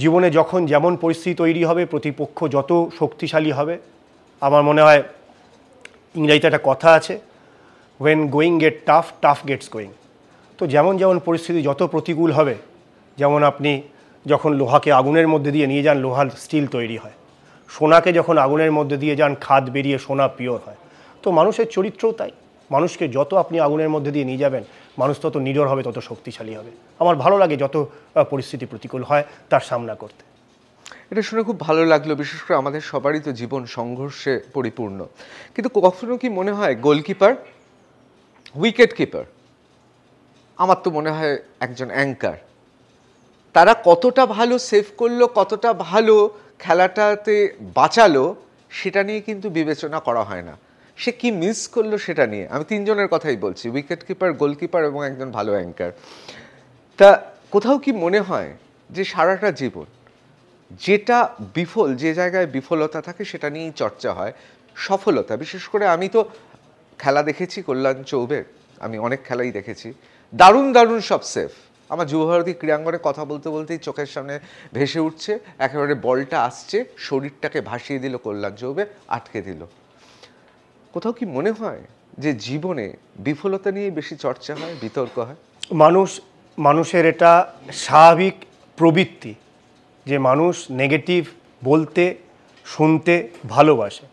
জীবনে যখন যেমন পরিস্থিতি তৈরি হবে, প্রতিপক্ষ যত শক্তিশালী হবে, আমার মনে হয় ইংরেজিতে একটা কথা আছে, when going get tough, tough gets going। তো যেমন যেমন পরিস্থিতি যত প্রতিকূল হবে, যেমন আপনি যখন লোহাকে আগুনের মধ্যে দিয়ে নিয়ে যান লোহার স্টিল তৈরি হয়, সোনাকে যখন আগুনের মধ্যে দিয়ে যান খাদ বেরিয়ে সোনা পিওর হয়। তো মানুষের চরিত্রও তাই, মানুষকে যত আপনি আগুনের মধ্যে দিয়ে নিয়ে যাবেন মানুষ তত নিডর হবে, তত শক্তিশালী হবে। আমার ভালো লাগে যত পরিস্থিতি প্রতিকূল হয় তার সামনা করতে। এটা শুনে খুব ভালো লাগলো, বিশেষ করে আমাদের সবারই তো জীবন সংঘর্ষে পরিপূর্ণ। কিন্তু কখনো কি মনে হয় গোলকিপার, উইকেট কিপার, আমার তো মনে হয় একজন অ্যাঙ্কার, তারা কতটা ভালো সেভ করলো, কতটা ভালো খেলাটাতে বাঁচালো, সেটা নিয়ে কিন্তু বিবেচনা করা হয় না। সে কি মিস করলো সেটা নিয়ে, আমি তিনজনের কথাই বলছি, উইকেট কিপার, গোলকিপার এবং একজন ভালো অ্যাঙ্কার। তা কোথাও কি মনে হয় যে সারাটা জীবন যেটা বিফল, যে জায়গায় বিফলতা থাকে সেটা নিয়েই চর্চা হয়, সফলতা। বিশেষ করে আমি তো খেলা দেখেছি কল্যাণ চৌবের, আমি অনেক খেলাই দেখেছি, দারুণ দারুণ সব সেভ। আমার যুবভারতী ক্রীড়াঙ্গনে কথা বলতে বলতেই চোখের সামনে ভেসে উঠছে, একেবারে বলটা আসছে, শরীরটাকে ভাসিয়ে দিল কল্যাণ চৌবে, আটকে দিল। কোথাও কি মনে হয় যে জীবনে বিফলতা নিয়ে বেশি চর্চা হয়, বিতর্ক হয়? মানুষের এটা স্বাভাবিক প্রবৃত্তি যে মানুষ নেগেটিভ বলতে শুনতে ভালোবাসে।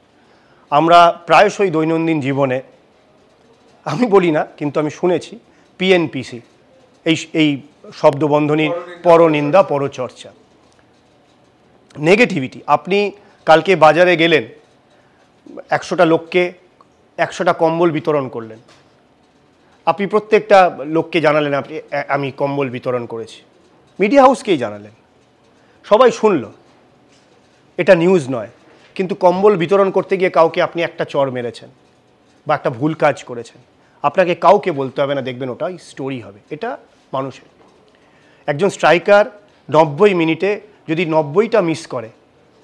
আমরা প্রায়শই দৈনন্দিন জীবনে, আমি বলি না কিন্তু আমি শুনেছি, পিএনপিসি, এই শব্দবন্ধনীর পরনিন্দা পরচর্চা, নেগেটিভিটি। আপনি কালকে বাজারে গেলেন, 100টা লোককে 100টা কম্বল বিতরণ করলেন, আপনি প্রত্যেকটা লোককে জানালেন আমি কম্বল বিতরণ করেছি, মিডিয়া হাউসকেই জানালেন, সবাই শুনল, এটা নিউজ নয়। কিন্তু কম্বল বিতরণ করতে গিয়ে কাউকে আপনি একটা চর মেরেছেন বা একটা ভুল কাজ করেছেন, আপনাকে কাউকে বলতে হবে না, দেখবেন ওটাই স্টোরি হবে। এটা মানুষের। একজন স্ট্রাইকার 90 মিনিটে যদি 90টা মিস করে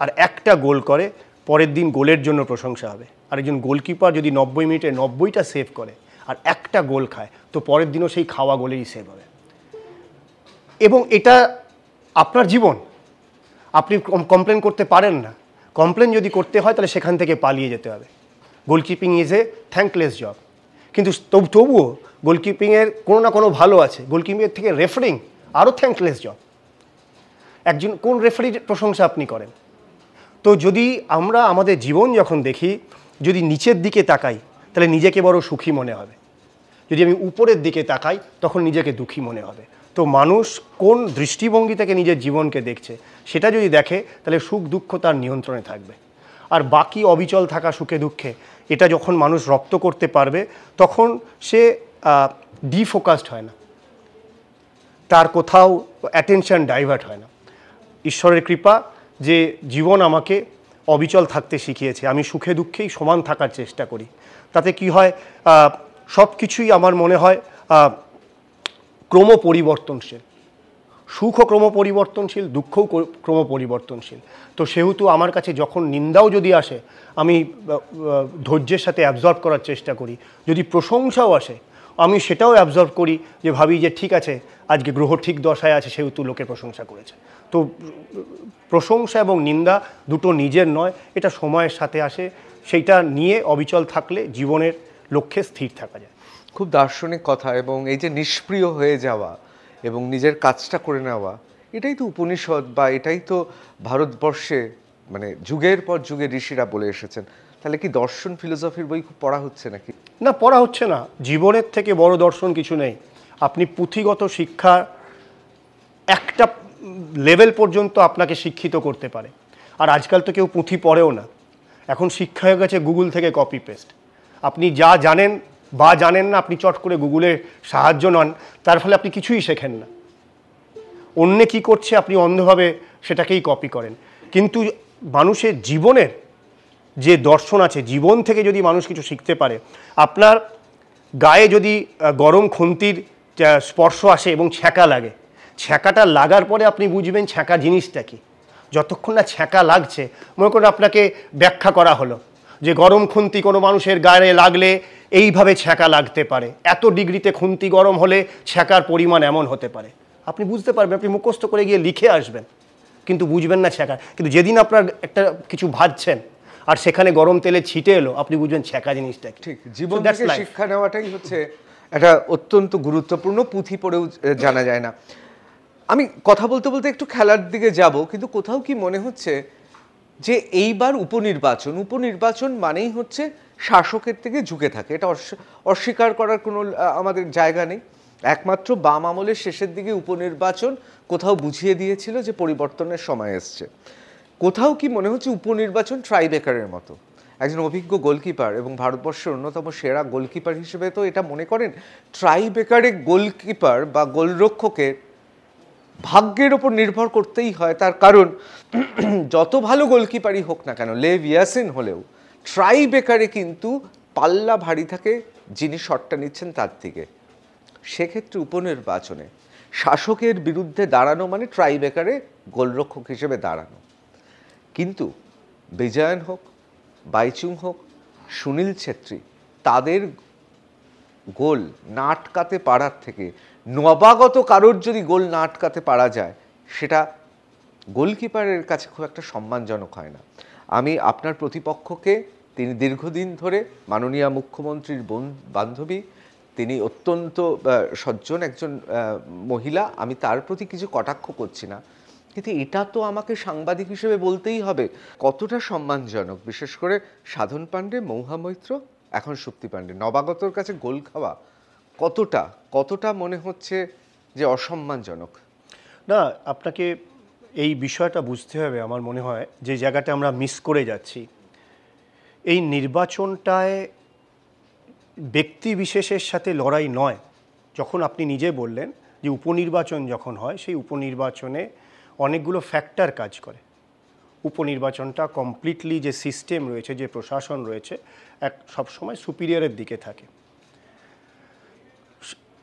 আর একটা গোল করে, পরের দিন গোলের জন্য প্রশংসা হবে। আর একজন গোলকিপার যদি 90 মিনিটে 90টা সেভ করে আর একটা গোল খায়, তো পরের দিনও সেই খাওয়া গোলেরই সেভ হবে। এবং এটা আপনার জীবন, আপনি কমপ্লেন করতে পারেন না। কমপ্লেন যদি করতে হয় তাহলে সেখান থেকে পালিয়ে যেতে হবে। গোলকিপিং ইজ এ থ্যাঙ্কলেস জব। কিন্তু তবুও গোলকিপিংয়ের কোনো না কোনো ভালো আছে। গোলকিপিংয়ের থেকে রেফারিং আরও থ্যাঙ্কলেস জব। একজন কোন রেফারির প্রশংসা আপনি করেন? তো যদি আমরা আমাদের জীবন যখন দেখি, যদি নিচের দিকে তাকাই তাহলে নিজেকে বড় সুখী মনে হবে, যদি আমি উপরের দিকে তাকাই তখন নিজেকে দুঃখী মনে হবে। তো মানুষ কোন দৃষ্টিভঙ্গি থেকে নিজের জীবনকে দেখছে সেটা যদি দেখে তাহলে সুখ দুঃখ তার নিয়ন্ত্রণে থাকবে। আর বাকি অবিচল থাকা সুখে দুঃখে, এটা যখন মানুষ রপ্ত করতে পারবে তখন সে ডিফোকাসড হয় না, তার কোথাও অ্যাটেনশন ডাইভার্ট হয় না। ঈশ্বরের কৃপা যে জীবন আমাকে অবিচল থাকতে শিখিয়েছে, আমি সুখে দুঃখেই সমান থাকার চেষ্টা করি। তাতে কি হয়, সব কিছুই আমার মনে হয় ক্রম পরিবর্তনশীল। সুখও ক্রম পরিবর্তনশীল, দুঃখও ক্রম পরিবর্তনশীল। তো সেহেতু আমার কাছে যখন নিন্দাও যদি আসে আমি ধৈর্যের সাথে অ্যাবজর্ব করার চেষ্টা করি, যদি প্রশংসাও আসে আমি সেটাও অ্যাবজর্ব করি, যে ভাবি যে ঠিক আছে আজকে গ্রহ ঠিক দশায় আছে সেহেতু লোকে প্রশংসা করেছে। তো প্রশংসা এবং নিন্দা দুটো নিজের নয়, এটা সময়ের সাথে আসে। সেইটা নিয়ে অবিচল থাকলে জীবনের লক্ষ্যে স্থির থাকা যায়। খুব দার্শনিক কথা। এবং এই যে নিষ্প্রিয় হয়ে যাওয়া এবং নিজের কাজটা করে নেওয়া, এটাই তো উপনিষদ, বা এটাই তো ভারতবর্ষে মানে যুগের পর যুগে ঋষিরা বলে এসেছেন। তাহলে কি দর্শন ফিলোসফির বই খুব পড়া হচ্ছে নাকি? না, পড়া হচ্ছে না। জীবনের থেকে বড় দর্শন কিছু নেই। আপনি পুঁথিগত শিক্ষা একটা লেভেল পর্যন্ত আপনাকে শিক্ষিত করতে পারে। আর আজকাল তো কেউ পুঁথি পড়েও না, এখন শিক্ষা হয়ে গেছে গুগল থেকে কপি পেস্ট। আপনি যা জানেন বা জানেন না, আপনি চট করে গুগলের সাহায্য নন, তার ফলে আপনি কিছুই শেখেন না। অন্যে কি করছে আপনি অন্ধভাবে সেটাকেই কপি করেন। কিন্তু মানুষের জীবনের যে দর্শন আছে, জীবন থেকে যদি মানুষ কিছু শিখতে পারে, আপনার গায়ে যদি গরম খুন্তির স্পর্শ আসে এবং ছ্যাঁকা লাগে, ছ্যাঁকাটা লাগার পরে আপনি বুঝবেন ছ্যাঁকা জিনিসটা কি। যতক্ষণ না ছ্যাঁকা লাগছে, মনে করুন আপনাকে ব্যাখ্যা করা হলো যে গরম খুন্তি কোনো মানুষের গায়ে লাগলে এইভাবে ছ্যাঁকা লাগতে পারে, এত ডিগ্রিতে খুন্তি গরম হলে ছ্যাঁকার পরিমাণ এমন হতে পারে। আপনি বুঝতে পারবেন, আপনি মুখস্থ করে গিয়ে লিখে আসবেন, কিন্তু বুঝবেন না ছ্যাঁকা। কিন্তু যেদিন আপনার একটা কিছু ভাজছেন আর সেখানে গরম তেলে ছিটে এলো, আপনি বুঝবেন ছ্যাঁকা জিনিসটা কি। ঠিক, জীবন থেকে শিক্ষা নেওয়াটাই হচ্ছে একটা অত্যন্ত গুরুত্বপূর্ণ, পুঁথি পড়েও জানা যায় না। আমি কথা বলতে বলতে একটু খেলার দিকে যাব, কিন্তু কোথাও কি মনে হচ্ছে যে এইবার উপনির্বাচন মানেই হচ্ছে শাসকের থেকে ঝুঁকে থাকে, এটা অস্বীকার করার কোনো আমাদের জায়গা নেই। একমাত্র বাম আমলের শেষের দিকে উপনির্বাচন কোথাও বুঝিয়ে দিয়েছিল যে পরিবর্তনের সময় এসছে। কোথাও কি মনে হচ্ছে উপনির্বাচন ট্রাইবেকারের মতো। একজন অভিজ্ঞ গোলকিপার এবং ভারতবর্ষের অন্যতম সেরা গোলকিপার হিসেবে তো এটা মনে করেন ট্রাইবেকারে গোলকিপার বা গোলরক্ষকের ভাগ্যের ওপর নির্ভর করতেই হয়। তার কারণ যত ভালো গোলকিপারই হোক না কেন, লেভ ইয়াসিন হলেও ট্রাইবেকারে কিন্তু পাল্লা ভারী থাকে যিনি শটটা নিচ্ছেন তার থেকে। সেক্ষেত্রে উপনির্বাচনে শাসকের বিরুদ্ধে দাঁড়ানো মানে ট্রাইবেকারে গোলরক্ষক হিসেবে দাঁড়ানো। কিন্তু বিজয়ন হোক, বাইচুং হোক, সুনীল ছেত্রী, তাদের গোল না আটকাতে পারার থেকে নবাগত কারোর যদি গোল না আটকাতে পারা যায়, সেটা গোলকিপারের কাছে খুব একটা সম্মানজনক হয় না। আমি আপনার প্রতিপক্ষকে, তিনি দীর্ঘদিন ধরে মাননীয় মুখ্যমন্ত্রীর বান্ধবী, তিনি অত্যন্ত সজ্জন একজন মহিলা, আমি তার প্রতি কিছু কটাক্ষ করছি না, কিন্তু এটা তো আমাকে সাংবাদিক হিসেবে বলতেই হবে কতটা সম্মানজনক। বিশেষ করে সাধন পাণ্ডে, মৌহা মৈত্র, এখন সুপ্তি পাণ্ডে, নবাগতর কাছে গোল খাওয়া কতটা মনে হচ্ছে যে অসম্মানজনক। না, আপনাকে এই বিষয়টা বুঝতে হবে। আমার মনে হয় যে জায়গাটা আমরা মিস করে যাচ্ছি, এই নির্বাচনটায় ব্যক্তি বিশেষের সাথে লড়াই নয়। যখন আপনি নিজে বললেন যে উপনির্বাচন যখন হয়, সেই উপনির্বাচনে অনেকগুলো ফ্যাক্টর কাজ করে। উপনির্বাচনটা কমপ্লিটলি যে সিস্টেম রয়েছে, যে প্রশাসন রয়েছে, সবসময় সুপিরিয়রের দিকে থাকে।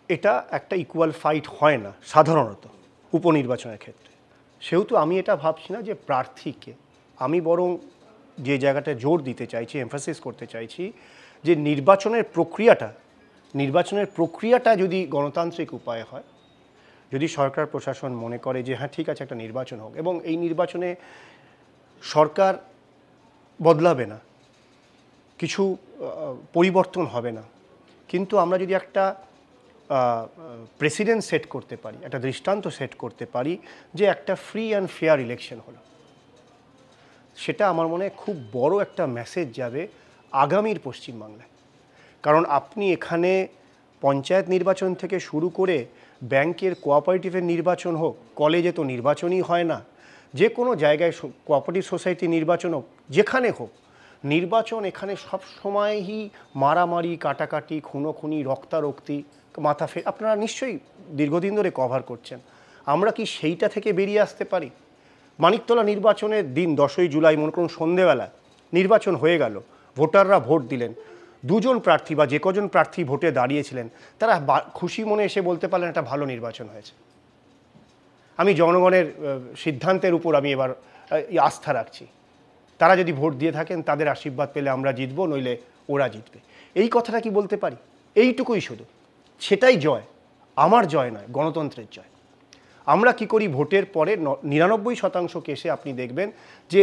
এটা একটা ইকুয়াল ফাইট হয় না সাধারণত উপনির্বাচনের ক্ষেত্রে। সেহেতু আমি এটা ভাবছি না যে প্রার্থীকে, আমি বরং যে জায়গাটা জোর দিতে চাইছি, এমফাসিস করতে চাইছি যে নির্বাচনের প্রক্রিয়াটা যদি গণতান্ত্রিক উপায়ে হয়, যদি সরকার প্রশাসন মনে করে যে হ্যাঁ ঠিক আছে একটা নির্বাচন হোক, এবং এই নির্বাচনে সরকার বদলাবে না, কিছু পরিবর্তন হবে না, কিন্তু আমরা যদি একটা প্রেসিডেন্ট সেট করতে পারি, একটা দৃষ্টান্ত সেট করতে পারি যে একটা ফ্রি অ্যান্ড ফেয়ার ইলেকশন হলো, সেটা আমার মনে হয় খুব বড় একটা মেসেজ যাবে আগামীর পশ্চিমবাংলায়। কারণ আপনি এখানে পঞ্চায়েত নির্বাচন থেকে শুরু করে ব্যাংকের কোঅপারেটিভের নির্বাচন হোক, কলেজে তো নির্বাচনই হয় না, যে কোনো জায়গায় কোঅপারেটিভ সোসাইটি নির্বাচন হোক, যেখানে হোক নির্বাচন, এখানে সব সময়ই মারামারি, কাটাকাটি, খুনোখুনি, রক্তারক্তি, মাথা আপনারা নিশ্চয়ই দীর্ঘদিন ধরে কভার করছেন। আমরা কি সেইটা থেকে বেরিয়ে আসতে পারি? মানিকতলা নির্বাচনের দিন 10ই জুলাই মনে করুন সন্ধেবেলা নির্বাচন হয়ে গেল, ভোটাররা ভোট দিলেন, দুজন প্রার্থী বা যে কজন প্রার্থী ভোটে দাঁড়িয়েছিলেন তারা খুশি মনে এসে বলতে পারলেন একটা ভালো নির্বাচন হয়েছে। আমি জনগণের সিদ্ধান্তের উপর আমি এবার আস্থা রাখছি, তারা যদি ভোট দিয়ে থাকেন তাদের আশীর্বাদ পেলে আমরা জিতবো, নইলে ওরা জিতবে। এই কথাটা কি বলতে পারি? এইটুকুই শুধু, সেটাই জয়, আমার জয় নয়, গণতন্ত্রের জয়। আমরা কি করি, ভোটের পরে 99% কেসে আপনি দেখবেন যে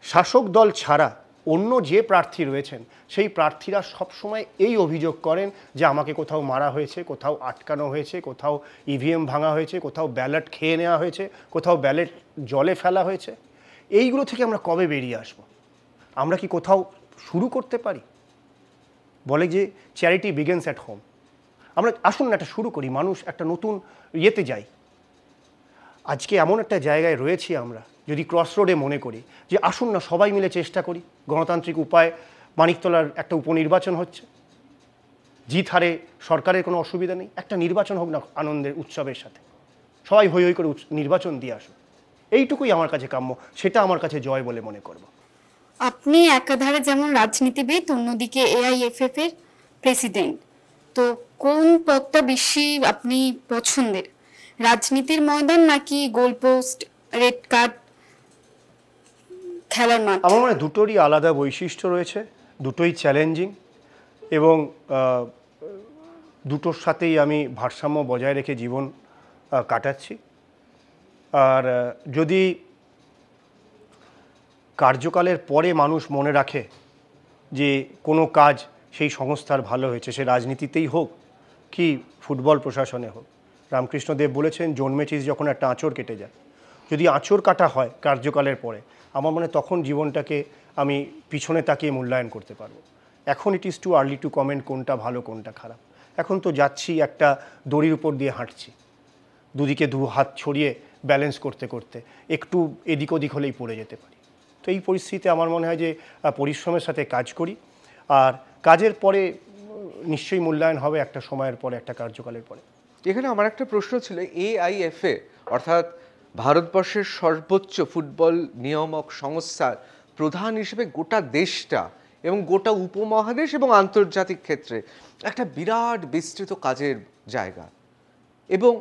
শাসক দল ছাড়া অন্য যে প্রার্থী রয়েছেন সেই প্রার্থীরা সবসময় এই অভিযোগ করেন যে আমাকে কোথাও মারা হয়েছে, কোথাও আটকানো হয়েছে, কোথাও ইভিএম ভাঙা হয়েছে, কোথাও ব্যালট খেয়ে নেওয়া হয়েছে, কোথাও ব্যালট জলে ফেলা হয়েছে। এইগুলো থেকে আমরা কবে বেরিয়ে আসব? আমরা কি কোথাও শুরু করতে পারি? বলে যে চ্যারিটি বিগিনস অ্যাট হোম। আমরা আসুন না একটা শুরু করি, মানুষ একটা নতুন ইয়েতে যাই। আজকে এমন একটা জায়গায় রয়েছি আমরা, যদি ক্রস রোডে মনে করি যে আসুন না সবাই মিলে চেষ্টা করি, গণতান্ত্রিক উপায়ে মানিকতলার একটা উপনির্বাচন হচ্ছে, জিত হারে সরকারের কোনো অসুবিধা নেই, একটা নির্বাচন হোক না আনন্দের উৎসবের সাথে, সবাই হই হই করে নির্বাচন দিয়ে আসুন, এইটুকুই আমার কাছে কাম্য, সেটা আমার কাছে জয় বলে মনে করব। আপনি একাধারে যেমন রাজনীতিবিদ, অন্যদিকে এআইএফএফ এর প্রেসিডেন্ট, তো কোন পদটা বেশি আপনি পছন্দের, রাজনীতির ময়দান নাকি গোলপোস্ট, রেড কার্ড, খেলার মাঠ? আমার মনে হয় দুটোরই আলাদা বৈশিষ্ট্য রয়েছে, দুটোই চ্যালেঞ্জিং, এবং দুটোর সাথেই আমি ভারসাম্য বজায় রেখে জীবন কাটাচ্ছি। আর যদি কার্যকালের পরে মানুষ মনে রাখে যে কোনো কাজ সেই সংস্থার ভালো হয়েছে, সে রাজনীতিতেই হোক কি ফুটবল প্রশাসনে হোক, রামকৃষ্ণ দেব বলেছেন জন্মেছিস যখন একটা আঁচড় কেটে যায়, যদি আঁচড় কাটা হয় কার্যকালের পরে, আমার মনে তখন জীবনটাকে আমি পিছনে তাকিয়ে মূল্যায়ন করতে পারবো। এখন it is too early two comment কোনটা ভালো কোনটা খারাপ। এখন তো যাচ্ছি একটা দড়ির উপর দিয়ে হাঁটছি, দুদিকে দু হাত ছড়িয়ে ব্যালেন্স করতে করতে একটু এদিক ওদিক হলেই পড়ে যেতে পারি। তো এই পরিস্থিতিতে আমার মনে হয় যে পরিশ্রমের সাথে কাজ করি, আর কাজের পরে নিশ্চয়ই মূল্যায়ন হবে একটা সময়ের পরে, একটা কার্যকালের পরে। এখানে আমার একটা প্রশ্ন ছিল, এআইএফএ অর্থাৎ ভারতবর্ষের সর্বোচ্চ ফুটবল নিয়ামক সংস্থার প্রধান হিসেবে গোটা দেশটা এবং গোটা উপমহাদেশ এবং আন্তর্জাতিক ক্ষেত্রে একটা বিরাট বিস্তৃত কাজের জায়গা, এবং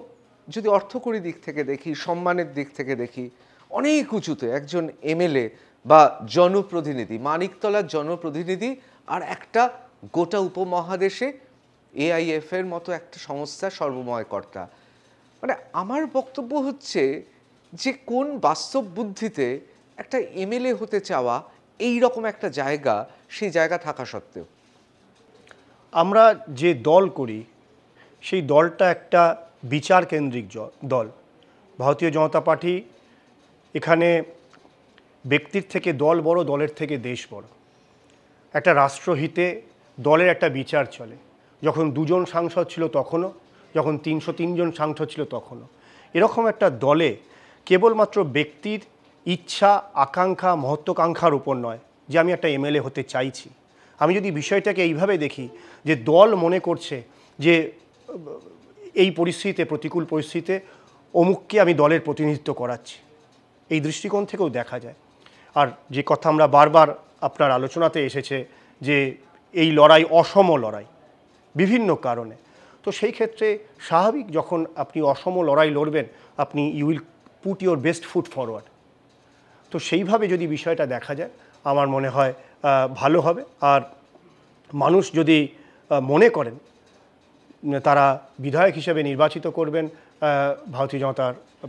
যদি অর্থকরী দিক থেকে দেখি, সম্মানের দিক থেকে দেখি, অনেক উঁচুতে একজন এমএলএ বা জনপ্রতিনিধি, মানিকতলার জনপ্রতিনিধি, আর একটা গোটা উপমহাদেশে এআইএফের মতো একটা সংস্থা সর্বময় কর্তা। মানে আমার বক্তব্য হচ্ছে যে কোন বাস্তব বুদ্ধিতে একটা এমএলএ হতে চাওয়া এই রকম একটা জায়গা, সেই জায়গা থাকা সত্ত্বেও আমরা যে দল করি সেই দলটা একটা বিচার কেন্দ্রিক দল। ভারতীয় জনতা পার্টি এখানে ব্যক্তির থেকে দল বড়, দলের থেকে দেশ বড়। একটা রাষ্ট্রহিতে দলের একটা বিচার চলে, যখন 2 জন সাংসদ ছিল তখনও, যখন 303 জন সাংসদ ছিল তখনও। এরকম একটা দলে কেবলমাত্র ব্যক্তির ইচ্ছা, আকাঙ্ক্ষা, মহত্ত্বাকাঙ্ক্ষার উপর নয় যে আমি একটা এমএলএ হতে চাইছি। আমি যদি বিষয়টাকে এইভাবে দেখি যে দল মনে করছে যে এই পরিস্থিতিতে, প্রতিকূল পরিস্থিতিতে অমুককে আমি দলের প্রতিনিধিত্ব করাচ্ছি, এই দৃষ্টিকোণ থেকেও দেখা যায়। আর যে কথা আমরা বারবার আপনার আলোচনাতে এসেছে যে এই লড়াই অসম লড়াই বিভিন্ন কারণে, তো সেই ক্ষেত্রে স্বাভাবিক যখন আপনি অসম লড়াই লড়বেন, আপনি you will put your best foot forward. তো সেইভাবে যদি বিষয়টা দেখা যায় আমার মনে হয় ভালো হবে। আর মানুষ যদি মনে করেন তারা বিধায়ক হিসেবে নির্বাচিত করবেন ভারতীয় জনতা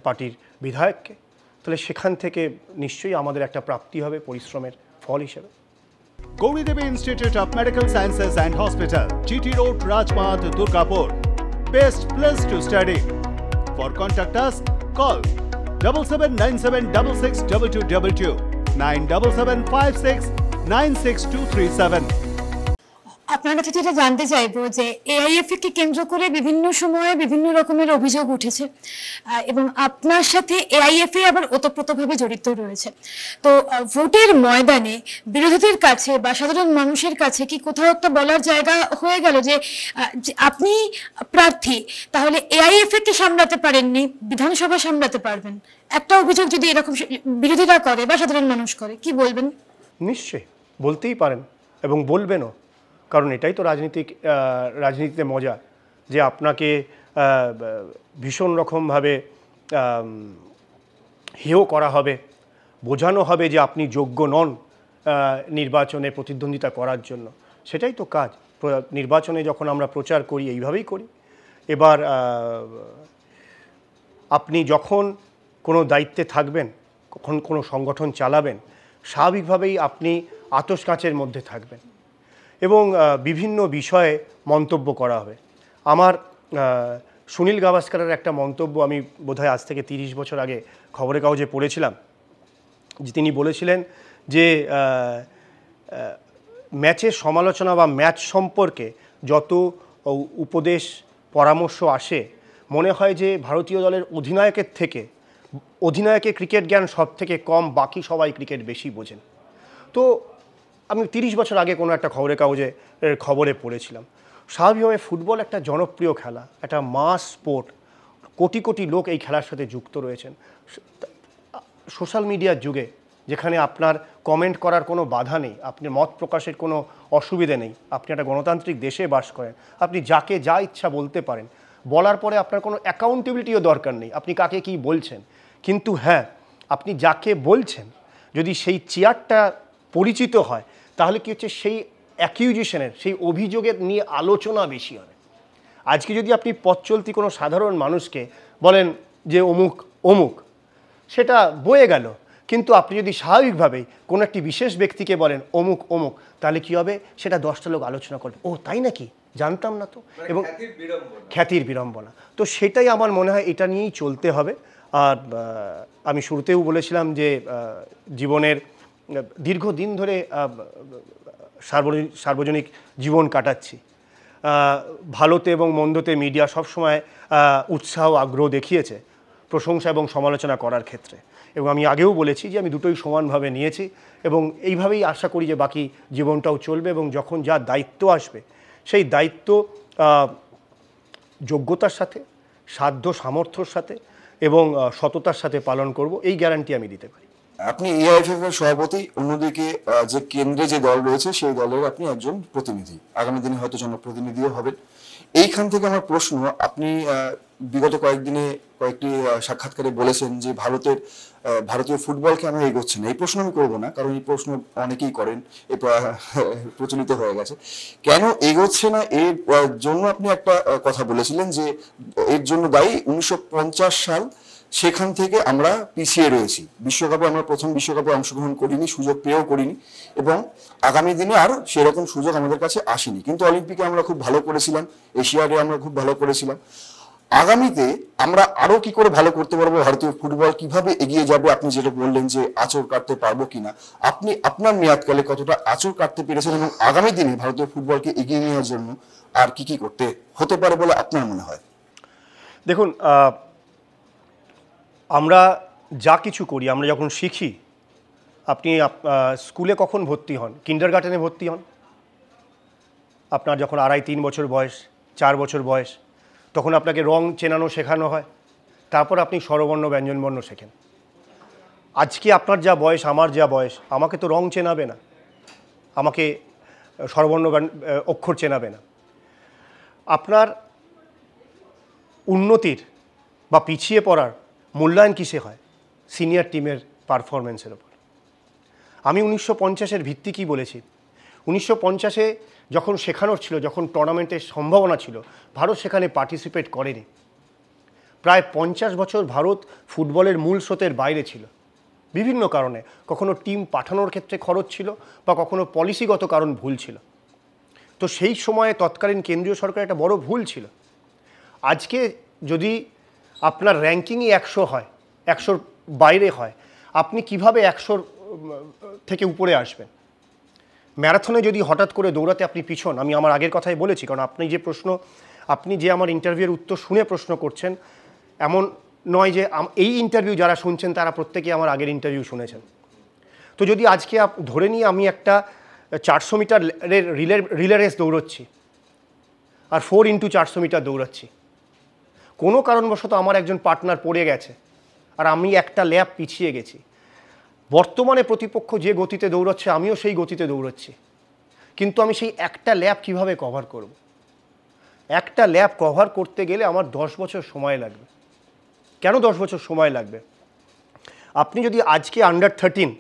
পার্টির বিধায়ককে, তাহলে সেখান থেকে নিশ্চয়ই আমাদের একটা প্রাপ্তি হবে পরিশ্রমের ফল হিসেবে। Gauridevi Institute of Medical Sciences and Hospital, GT Road, Rajpath, Durgapur. Best place to study. For contact us, call 7797662222, 9775696237. আপনার কাছে যেটা জানতে চাইবো যে এআইএফএ কে কেন্দ্র করে বিভিন্ন সময়ে বিভিন্ন রকমের অভিযোগ উঠেছে, এবং আপনার সাথে এআইএফএ আবার ওতপ্রোতভাবে জড়িত রয়েছে। তো ভোটের ময়দানে বিরোধীদের কাছে বা সাধারণ মানুষের কাছে কি কোথাও একটা বলার জায়গা হয়ে গেল যে আপনি প্রার্থী, তাহলে এআইএফএ কে সামলাতে পারেননি, বিধানসভা সামলাতে পারবেন? একটা অভিযোগ যদি এরকম বিরোধীরা করে বা সাধারণ মানুষ করে, কি বলবেন? নিশ্চয়ই বলতেই পারেন এবং বলবেনও, কারণ এটাই তো রাজনীতিতে মজা, যে আপনাকে ভীষণ রকমভাবে হেয় করা হবে, বোঝানো হবে যে আপনি যোগ্য নন নির্বাচনে প্রতিদ্বন্দ্বিতা করার জন্য। সেটাই তো কাজ। নির্বাচনে যখন আমরা প্রচার করি এইভাবেই করি। এবার আপনি যখন কোনো দায়িত্বে থাকবেন, কখন কোনো সংগঠন চালাবেন, স্বাভাবিকভাবেই আপনি আতশ কাঁচের মধ্যে থাকবেন এবং বিভিন্ন বিষয়ে মন্তব্য করা হবে। আমার সুনীল গাভাস্কারের একটা মন্তব্য আমি বোধহয় আজ থেকে 30 বছর আগে খবরের কাগজে পড়েছিলাম, যে তিনি বলেছিলেন যে ম্যাচের সমালোচনা বা ম্যাচ সম্পর্কে যত উপদেশ পরামর্শ আসে, মনে হয় যে ভারতীয় দলের অধিনায়কের থেকে অধিনায়কের ক্রিকেট জ্ঞান সব থেকে কম, বাকি সবাই ক্রিকেট বেশি বোঝেন। তো আমি 30 বছর আগে কোনো একটা খবরে পড়েছিলাম, স্বাভাবিকভাবে ফুটবল একটা জনপ্রিয় খেলা, একটা মাস স্পোর্ট, কোটি কোটি লোক এই খেলার সাথে যুক্ত রয়েছেন। সোশ্যাল মিডিয়ার যুগে যেখানে আপনার কমেন্ট করার কোনো বাধা নেই, আপনি মত প্রকাশের কোনো অসুবিধে নেই, আপনি একটা গণতান্ত্রিক দেশে বাস করেন, আপনি যাকে যা ইচ্ছা বলতে পারেন, বলার পরে আপনার কোনো অ্যাকাউন্টেবিলিটিও দরকার নেই আপনি কাকে কি বলছেন। কিন্তু হ্যাঁ, আপনি যাকে বলছেন যদি সেই চেয়ারটা পরিচিত হয়, তাহলে কি হচ্ছে, সেই অ্যাকিউজিশনের, সেই অভিযোগের নিয়ে আলোচনা বেশি হবে। আজকে যদি আপনি পথ চলতি কোনো সাধারণ মানুষকে বলেন যে অমুক অমুক, সেটা বয়ে গেল, কিন্তু আপনি যদি স্বাভাবিকভাবেই কোনো একটি বিশেষ ব্যক্তিকে বলেন অমুক অমুক, তাহলে কি হবে, সেটা 10টা লোক আলোচনা করবে, ও তাই নাকি, জানতাম না তো, এবং খ্যাতির বিড়ম্বনা। তো সেটাই আমার মনে হয় এটা নিয়েই চলতে হবে। আর আমি শুরুতেও বলেছিলাম যে জীবনের দীর্ঘদিন ধরে সার্বজনিক জীবন কাটাচ্ছি, ভালোতে এবং মন্দতে মিডিয়া সবসময় উৎসাহ আগ্রহ দেখিয়েছে প্রশংসা এবং সমালোচনা করার ক্ষেত্রে, এবং আমি আগেও বলেছি যে আমি দুটোই সমানভাবে নিয়েছি, এবং এইভাবেই আশা করি যে বাকি জীবনটাও চলবে, এবং যখন যা দায়িত্ব আসবে সেই দায়িত্ব যোগ্যতার সাথে, সাধ্য সামর্থ্যর সাথে এবং সততার সাথে পালন করব, এই গ্যারান্টি আমি দিতে পারি। আপনি এআইএফএফ এর সভাপতি, অন্যদিকে যে কেন্দ্রে যে দল রয়েছে সেই দলের আপনি একজন প্রতিনিধি, আগামী দিনে হয়তো জনপ্রতিনিধিও হবেন। এইখান থেকে আমার প্রশ্ন, আপনি বিগত কয়েকদিনে কয়েকটি সাক্ষাৎকারে বলেছেন যে ভারতীয় ফুটবল কেন এগোচ্ছে না। এই প্রশ্ন আমি করবো না, কারণ এই প্রশ্ন অনেকেই করেন, প্রচলিত হয়ে গেছে। কেন এগোচ্ছে না এর জন্য আপনি একটা কথা বলেছিলেন যে এর জন্য দায়ী 1950 সাল, সেখান থেকে আমরা পিছিয়ে রয়েছি। বিশ্বকাপে আমরা প্রথম বিশ্বকাপে অংশগ্রহণ করিনি, সুযোগ পেয়েও করিনি, এবং আগামী দিনে আর সেরকম সুযোগ আমাদের কাছে আসেনি। কিন্তু অলিম্পিকে আমরা খুব ভালো করেছিলাম, এশিয়াডে আমরা খুব ভালো করেছিলাম। আগামীতে আমরা আরো কি করে ভালো করতে পারবো, ভারতীয় ফুটবল কিভাবে এগিয়ে যাবে, আপনি যেটা বললেন যে আঁচড় কাটতে পারবো কিনা, আপনি আপনার মেয়াদকালে কতটা আঁচড় কাটতে পেরেছেন, এবং আগামী দিনে ভারতীয় ফুটবলকে এগিয়ে নেওয়ার জন্য আর কি কি করতে হতে পারে বলে আপনার মনে হয়? দেখুন, আমরা যা কিছু করি, আমরা যখন শিখি, আপনি স্কুলে কখন ভর্তি হন, কিন্ডারগার্টেনে ভর্তি হন, আপনার যখন 2.5-3 বছর বয়স, 4 বছর বয়স, তখন আপনাকে রং চেনানো শেখানো হয়, তারপর আপনি স্বরবর্ণ ব্যঞ্জনবর্ণ শেখেন। আজকে আপনার যা বয়স, আমার যা বয়স, আমাকে তো রং চেনাবে না, আমাকে স্বরবর্ণ অক্ষর চেনাবে না। আপনার উন্নতির বা পিছিয়ে পড়ার মূল্যায়ন কিসে হয়? সিনিয়র টিমের পারফরমেন্সের ওপর। আমি 1950-এর ভিত্তি কী বলেছি, 1950-এ যখন শেখানোর ছিল, যখন টুর্নামেন্টের সম্ভাবনা ছিল, ভারত সেখানে পার্টিসিপেট করেনি। প্রায় 50 বছর ভারত ফুটবলের মূল স্রোতের বাইরে ছিল, বিভিন্ন কারণে। কখনো টিম পাঠানোর ক্ষেত্রে খরচ ছিল, বা কখনো পলিসিগত কারণ ভুল ছিল। তো সেই সময়ে তৎকালীন কেন্দ্রীয় সরকারের একটা বড় ভুল ছিল। আজকে যদি আপনার র্যাঙ্কিংই 100 হয়, 100-র বাইরে হয়, আপনি কিভাবে 100 থেকে উপরে আসবেন? ম্যারাথনে যদি হঠাৎ করে দৌড়াতে আপনি পিছন, আমি আমার আগের কথাই বলেছি, কারণ আপনি যে আমার ইন্টারভিউয়ের উত্তর শুনে প্রশ্ন করছেন, এমন নয় যে এই ইন্টারভিউ যারা শুনছেন তারা প্রত্যেকেই আমার আগের ইন্টারভিউ শুনেছেন। তো যদি আজকে ধরে নিয়ে আমি একটা 400 মিটার রিলে রেস দৌড়চ্ছি, আর 4x400 মিটার দৌড়াচ্ছি, কোনো কারণবশত আমার একজন পার্টনার পড়ে গেছে, আর আমি একটা ল্যাপ পিছিয়ে গেছি, বর্তমানে প্রতিপক্ষ যে গতিতে দৌড়াচ্ছে আমিও সেই গতিতে দৌড়াচ্ছি, কিন্তু আমি সেই একটা ল্যাপ কিভাবে কভার করব? একটা ল্যাপ কভার করতে গেলে আমার 10 বছর সময় লাগবে। কেন 10 বছর সময় লাগবে? আপনি যদি আজকে আন্ডার 13,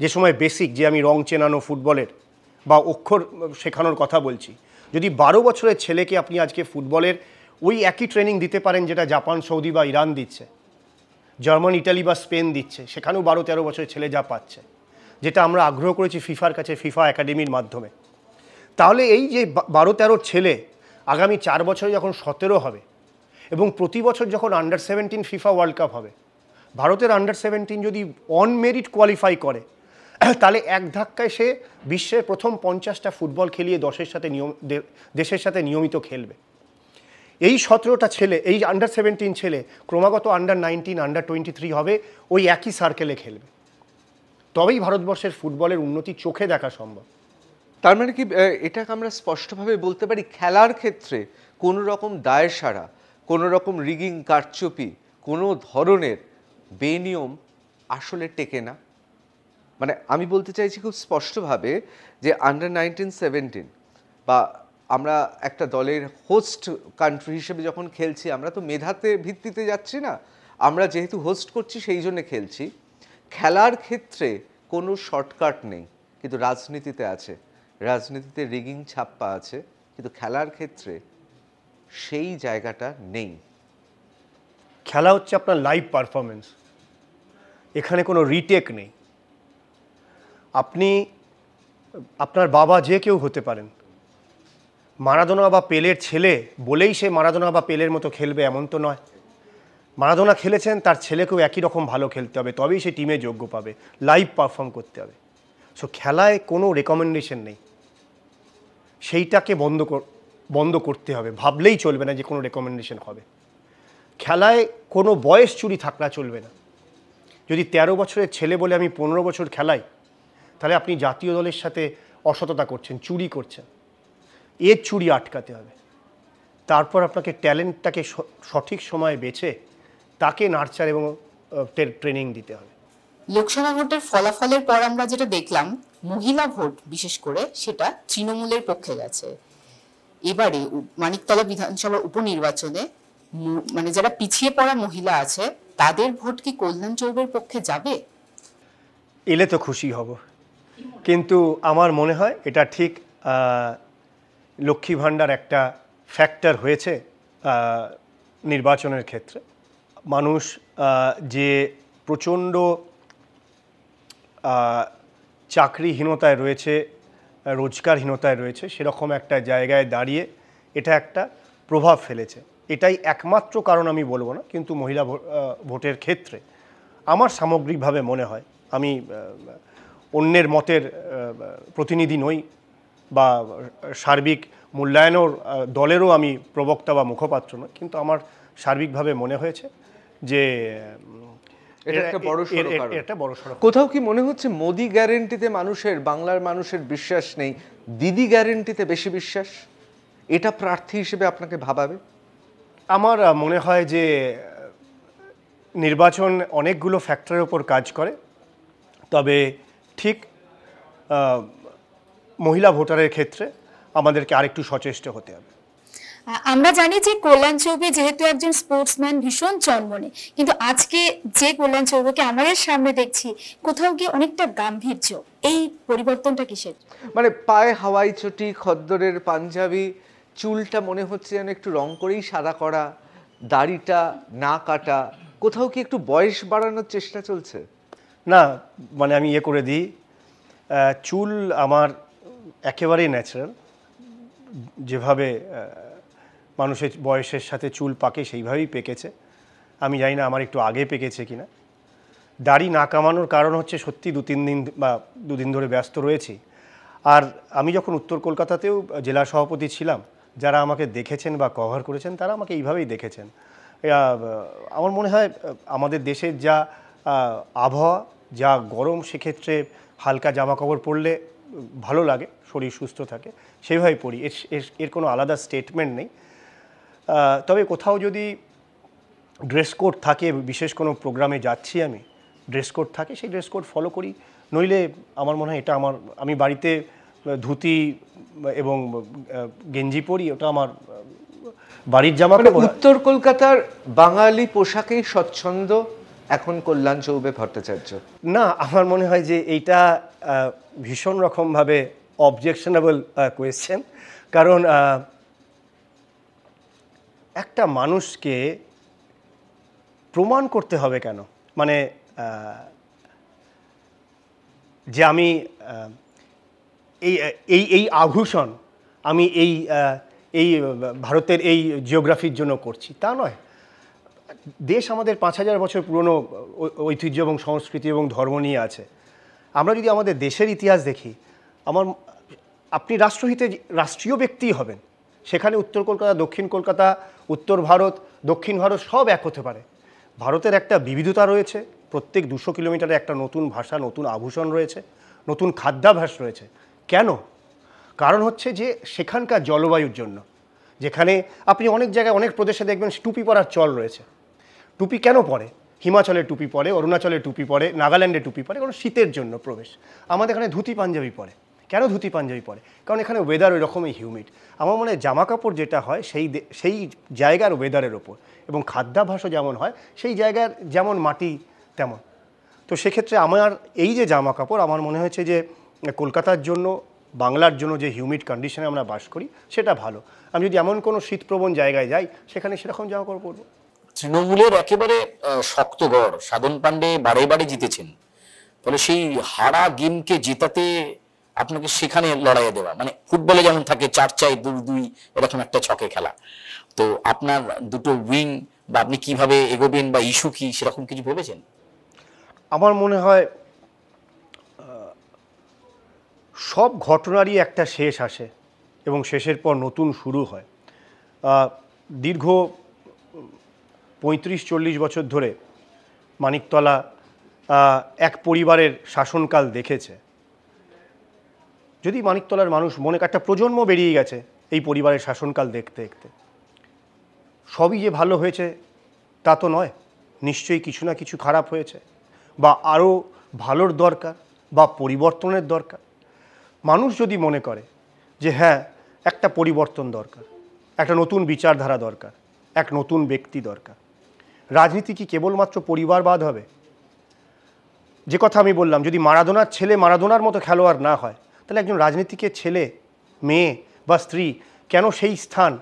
যে সময় বেসিক, যে আমি রং চেনানো ফুটবলের বা অক্ষর শেখানোর কথা বলছি, যদি 12 বছরের ছেলেকে আপনি আজকে ফুটবলের ওই একই ট্রেনিং দিতে পারেন যেটা জাপান, সৌদি বা ইরান দিচ্ছে, জার্মান, ইটালি বা স্পেন দিচ্ছে, সেখানেও 12-13 বছরের ছেলে যা পাচ্ছে, যেটা আমরা আগ্রহ করেছি ফিফার কাছে, ফিফা একাডেমির মাধ্যমে, তাহলে এই যে 12-13 ছেলে আগামী 4 বছরে যখন 17 হবে, এবং প্রতি বছর যখন আন্ডার 17 ফিফা ওয়ার্ল্ড কাপ হবে, ভারতের আন্ডার 17 যদি অন মেরিট কোয়ালিফাই করে, তাহলে এক ধাক্কায় সে বিশ্বের প্রথম 50টা ফুটবল খেলিয়ে দেশের সাথে নিয়মিত খেলবে। এই 17টা ছেলে, এই আন্ডার 17 ছেলে ক্রমাগত আন্ডার 19, আন্ডার 23 হবে, ওই একই সার্কেলে খেলবে। তবেই ভারতবর্ষের ফুটবলের উন্নতি চোখে দেখা সম্ভব। তার মানে কি এটাকে আমরা স্পষ্টভাবে বলতে পারি খেলার ক্ষেত্রে কোনো রকম দায়সারা, কোনো রকম রিগিং, কারচুপি, কোনো ধরনের বেনিয়ম আসলে টেকে না? মানে আমি বলতে চাইছি খুব স্পষ্টভাবে যে আন্ডার 19, 17 বা আমরা একটা দলের হোস্ট কান্ট্রি হিসেবে যখন খেলছি, আমরা তো মেধাতে ভিত্তিতে যাচ্ছি না, আমরা যেহেতু হোস্ট করছি সেই জন্য খেলছি। খেলার ক্ষেত্রে কোনো শর্টকাট নেই, কিন্তু রাজনীতিতে আছে। রাজনীতিতে রিগিং ছাপ্পা আছে, কিন্তু খেলার ক্ষেত্রে সেই জায়গাটা নেই। খেলা হচ্ছে আপনার লাইভ পারফরমেন্স, এখানে কোনো রিটেক নেই। আপনি আপনার বাবা যে কেউ হতে পারেন, মারাদোনা বা পেলের ছেলে বলেই সে মারাদোনা বা পেলের মতো খেলবে এমন তো নয়। মারাদোনা খেলেছেন, তার ছেলেকেও একই রকম ভালো খেলতে হবে, তবেই সে টিমে যোগ্য পাবে, লাইভ পারফর্ম করতে হবে। সো খেলায় কোনো রেকমেন্ডেশন নেই, সেইটাকে বন্ধ করতে হবে। ভাবলেই চলবে না যে কোনো রেকমেন্ডেশন হবে। খেলায় কোনো বয়স চুরি থাকলে চলবে না। যদি 13 বছরের ছেলে বলে আমি 15 বছর খেলাই, তাহলে আপনি জাতীয় দলের সাথে অসততা করছেন, চুরি করছেন। এর চুরি আটকাতে হবে। তারপর আপনাকে ট্যালেন্টটাকে সঠিক সময়ে বেছে তাকে নার্চার এবং ট্রেনিং দিতে হবে। লোকসভা ভোটের ফলাফলের পর আমরা যেটা দেখলাম, মহিলা ভোট বিশেষ করে সেটা তৃণমূলের পক্ষে গেছে। এবারে মানিকতলা বিধানসভার উপনির্বাচনে মানে যারা পিছিয়ে পড়া মহিলা আছে তাদের ভোট কি কল্যাণ চৌবের পক্ষে যাবে? এলে তো খুশি হব, কিন্তু আমার মনে হয় এটা ঠিক লক্ষ্মী ভাণ্ডার একটা ফ্যাক্টর হয়েছে নির্বাচনের ক্ষেত্রে। মানুষ যে প্রচণ্ড চাকরিহীনতায় রয়েছে, রোজগারহীনতায় রয়েছে, সেরকম একটা জায়গায় দাঁড়িয়ে এটা একটা প্রভাব ফেলেছে। এটাই একমাত্র কারণ আমি বলবো না, কিন্তু মহিলা ভোটের ক্ষেত্রে আমার সামগ্রিকভাবে মনে হয়, আমি অন্যের মতের প্রতিনিধি নই বা সার্বিক মূল্যায়নের দলেরও আমি প্রবক্তা বা মুখপাত্র নই, কিন্তু আমার সার্বিকভাবে মনে হয়েছে যে এটা একটা বড় সড়ো। কারণ। কোথাও কি মনে হচ্ছে মোদি গ্যারেন্টিতে মানুষের, বাংলার মানুষের বিশ্বাস নেই, দিদি গ্যারেন্টিতে বেশি বিশ্বাস? এটা প্রার্থী হিসেবে আপনাকে ভাবাবে? আমার মনে হয় যে নির্বাচন অনেকগুলো ফ্যাক্টরের উপর কাজ করে, তবে ঠিক মহিলা ভোটারের ক্ষেত্রে আমাদেরকে আরেকটু সচেষ্ট হতে হবে। আমরা জানি যে কল্যাণ চৌবে যেহেতু একজন স্পোর্টসম্যান, ভীষণ চনমনে, কিন্তু আজকে যে কল্যাণ চৌবেকে আমাদের সামনে দেখছি কোথাও গিয়ে অনেকটা গাম্ভীর্য। এই পরিবর্তনটা কিসের? মানে পায়ে হাওয়াই চটি, খদ্দরের পাঞ্জাবি, চুলটা মনে হচ্ছে যেন একটু রং করেই সাদা করা, দাড়িটা না কাটা, কোথাও কি একটু বয়স বাড়ানোর চেষ্টা চলছে? না, মানে আমি করে দিই, চুল আমার একেবারেই ন্যাচারাল। যেভাবে মানুষের বয়সের সাথে চুল পাকে সেইভাবেই পেকেছে। আমি জানি না আমার একটু আগে পেকেছে কিনা। দাড়ি না কামানোর কারণ হচ্ছে সত্যি 2-3 দিন বা 2 দিন ধরে ব্যস্ত রয়েছি। আর আমি যখন উত্তর কলকাতাতেও জেলা সভাপতি ছিলাম, যারা আমাকে দেখেছেন বা কভার করেছেন তারা আমাকে এইভাবেই দেখেছেন। আমার মনে হয় আমাদের দেশের যা আবহাওয়া, যা গরম, সেক্ষেত্রে হালকা জামা কাপড় পরলে ভালো লাগে, শরীর সুস্থ থাকে, সেইভাবেই পরি। এর কোনো আলাদা স্টেটমেন্ট নেই। তবে কোথাও যদি ড্রেস কোড থাকে, বিশেষ কোনো প্রোগ্রামে যাচ্ছি আমি, ড্রেস কোড থাকে, সেই ড্রেস কোড ফলো করি। নইলে আমার মনে হয় এটা আমি বাড়িতে ধুতি এবং গেঞ্জি পরি, ওটা আমার বাড়ির জামা। উত্তর কলকাতার বাঙালি পোশাকেই স্বচ্ছন্দ এখন কল্যাণ চৌবে ভট্টাচার্য? না, আমার মনে হয় যে এইটা ভীষণ রকমভাবে অবজেকশনেবল কোয়েশ্চেন। কারণ একটা মানুষকে প্রমাণ করতে হবে কেন? মানে যে আমি এই আভূষণ আমি এই ভারতের এই জিওগ্রাফির জন্য করছি, তা নয়। দেশ আমাদের 5000 বছর পুরনো ঐতিহ্য এবং সংস্কৃতি এবং ধর্ম নিয়ে আছে। আমরা যদি আমাদের দেশের ইতিহাস দেখি, আপনি রাষ্ট্রহিতে রাষ্ট্রীয় ব্যক্তি হবেন, সেখানে উত্তর কলকাতা, দক্ষিণ কলকাতা, উত্তর ভারত, দক্ষিণ ভারত সব এক হতে পারে। ভারতের একটা বিবিধতা রয়েছে, প্রত্যেক 200 কিলোমিটারে একটা নতুন ভাষা, নতুন আভূষণ রয়েছে, নতুন খাদ্যাভ্যাস রয়েছে। কেন? কারণ হচ্ছে যে সেখানকার জলবায়ুর জন্য। যেখানে আপনি অনেক জায়গায়, অনেক প্রদেশে দেখবেন টুপি পরার চল রয়েছে। টুপি কেন পরে? হিমাচলে টুপি পরে, অরুণাচলে টুপি পরে, নাগাল্যান্ডে টুপি পরে, কারণ শীতের জন্য প্রবেশ। আমাদের এখানে ধুতি পাঞ্জাবি পরে। কেন ধুতি পাঞ্জাবি পরে? কারণ এখানে ওয়েদার ওই রকমই হিউমিড। আমার মনে হয় জামা কাপড় যেটা হয় সেই জায়গার ওয়েদারের ওপর, এবং খাদ্যাভ্যাসও যেমন হয় সেই জায়গার যেমন মাটি তেমন। তো সেক্ষেত্রে আমার এই যে জামা কাপড়, আমার মনে হয়েছে যে কলকাতার জন্য, বাংলার জন্য যে হিউমিড কন্ডিশনে আমরা বাস করি সেটা ভালো। আমি যদি এমন কোনো শীতপ্রবণ জায়গায় যাই সেখানে সেরকম জামা কাপড় পরবো। তৃণমূলের একেবারে শক্ত গড় সাধন পান্ডে বারে বারে জিতেছেন, ফলে সেই হারা গেমকে জেতাতে আপনাকে সেখানে লড়াইয়ে দেওয়া, মানে ফুটবলে যেমন থাকে 4-4-2-2 এরকম একটা ছকে খেলা, তো আপনার দুটো উইং বা আপনি কিভাবে এগোবেন বা ইস্যু কি সেরকম কিছু ভেবেছেন? আমার মনে হয় সব ঘটনারই একটা শেষ আসে এবং শেষের পর নতুন শুরু হয়। দীর্ঘ 35-40 বছর ধরে মানিকতলা এক পরিবারের শাসনকাল দেখেছে। যদি মানিকতলার মানুষ মনে, একটা প্রজন্ম বেরিয়ে গেছে এই পরিবারের শাসনকাল দেখতে দেখতে, সবই যে ভালো হয়েছে তা তো নয়, নিশ্চয়ই কিছু না কিছু খারাপ হয়েছে, বা আরও ভালোর দরকার বা পরিবর্তনের দরকার। মানুষ যদি মনে করে যে হ্যাঁ একটা পরিবর্তন দরকার, একটা নতুন বিচারধারা দরকার, এক নতুন ব্যক্তি দরকার, রাজনীতি কি কেবলমাত্র পরিবারবাদ হবে? যে কথা আমি বললাম, যদি মারাদোনার ছেলে মারাদোনার মতো খেলোয়াড় না হয়, তাহলে একজন রাজনীতিকের ছেলে, মেয়ে বা স্ত্রী কেন সেই স্থান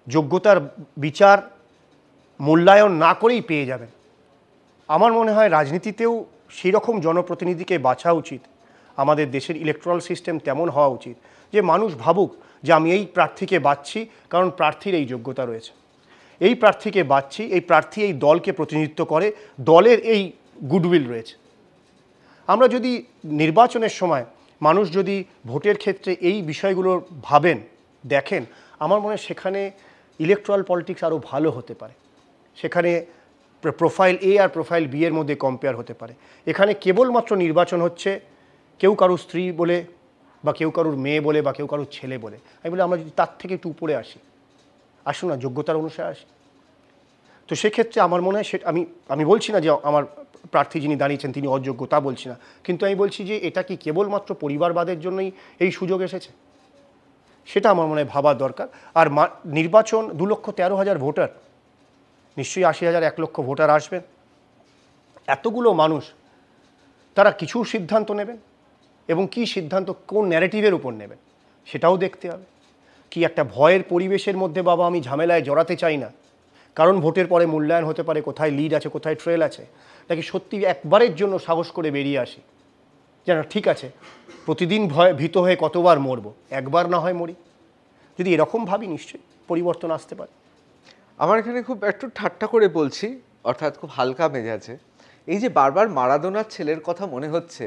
যোগ্যতার বিচার মূল্যায়ন না করেই পেয়ে যাবেন? আমার মনে হয় রাজনীতিতেও সেই রকম জনপ্রতিনিধিকে বাছা উচিত। আমাদের দেশের ইলেকট্রাল সিস্টেম তেমন হওয়া উচিত যে মানুষ ভাবুক যে আমি এই প্রার্থীকে বাছছি কারণ প্রার্থীর এই যোগ্যতা রয়েছে, এই প্রার্থীকে বাছছি, এই প্রার্থী এই দলকে প্রতিনিধিত্ব করে, দলের এই গুডউইল রয়েছে। আমরা যদি নির্বাচনের সময় মানুষ যদি ভোটের ক্ষেত্রে এই বিষয়গুলো ভাবেন, দেখেন, আমার মনে হয় সেখানে ইলেকট্রাল পলিটিক্স আরও ভালো হতে পারে। সেখানে প্রোফাইল এ আর প্রোফাইল বি এর মধ্যে কম্পেয়ার হতে পারে। এখানে কেবলমাত্র নির্বাচন হচ্ছে কেউ কারুর স্ত্রী বলে, বা কেউ কারুর মেয়ে বলে, বা কেউ কারুর ছেলে বলে। আমি বলি আমরা যদি তার থেকে একটু উপরে আসি, আসুন না, যোগ্যতার অনুসারে আসি। তো সেক্ষেত্রে আমার মনে হয় আমি বলছি না যে আমার প্রার্থী যিনি দাঁড়িয়েছেন তিনি অযোগ্য, তা বলছি না, কিন্তু আমি বলছি যে এটা কি কেবলমাত্র পরিবারবাদের জন্যই এই সুযোগ এসেছে? সেটা আমার মনে হয় ভাবার দরকার। আর নির্বাচন 2,13,000 ভোটার, নিশ্চয়ই 80,000 1 লক্ষ ভোটার আসবেন। এতগুলো মানুষ, তারা কিছু সিদ্ধান্ত নেবেন, এবং কি সিদ্ধান্ত কোন ন্যারেটিভের উপর নেবেন সেটাও দেখতে হবে। কি একটা ভয়ের পরিবেশের মধ্যে বাবা আমি ঝামেলায় জড়াতে চাই না, কারণ ভোটের পরে মূল্যায়ন হতে পারে কোথায় লিড আছে কোথায় ট্রেল আছে, নাকি সত্যি একবারের জন্য সাহস করে বেরিয়ে আসি যেন ঠিক আছে প্রতিদিন ভীত হয়ে কতবার মরবো, একবার না হয় মরি। যদি এরকম ভাবি নিশ্চয়ই পরিবর্তন আসতে পারে। আমার এখানে খুব একটু ঠাট্টা করে বলছি, অর্থাৎ খুব হালকা মেজাজে, এই যে বারবার মারাদোনার ছেলের কথা মনে হচ্ছে,